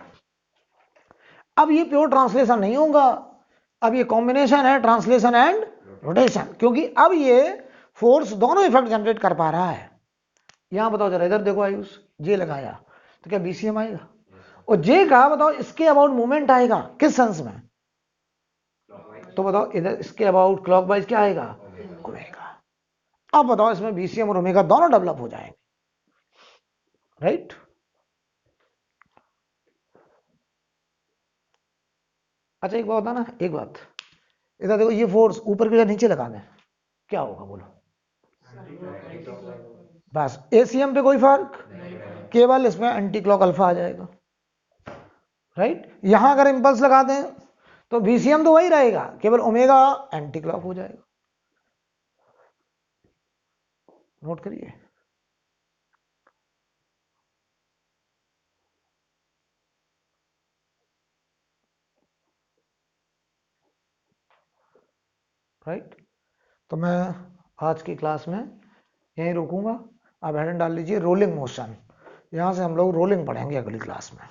अब ये प्योर ट्रांसलेशन नहीं होगा, अब ये कॉम्बिनेशन है ट्रांसलेशन एंड रोटेशन, क्योंकि अब ये फोर्स दोनों इफेक्ट जनरेट कर पा रहा है। यहां बताओ जरा, इधर देखो आयुष, जे लगाया तो क्या BCM आएगा? और जे का बताओ इसके अबाउट मूवमेंट आएगा किस सेंस में? तो बताओ इधर इसके अबाउट क्लॉकवाइज क्या आएगा? ओमेगा। अब बताओ इसमें BCM और ओमेगा दोनों डेवलप हो जाएंगे, राइट? अच्छा एक बात ना, एक बात इधर देखो, ये फोर्स ऊपर की नीचे लगा दें क्या होगा? बोलो। बस ACM पे कोई फर्क, केवल इसमें एंटी क्लॉक अल्फा आ जाएगा, राइट? यहां अगर इंपल्स लगा दें तो BCM तो वही रहेगा, केवल ओमेगा एंटी क्लॉक हो जाएगा। नोट करिए। राइट? तो मैं आज की क्लास में यहीं रुकूंगा। आप हेडन डाल लीजिए रोलिंग मोशन, यहां से हम लोग रोलिंग पढ़ेंगे अगली क्लास में।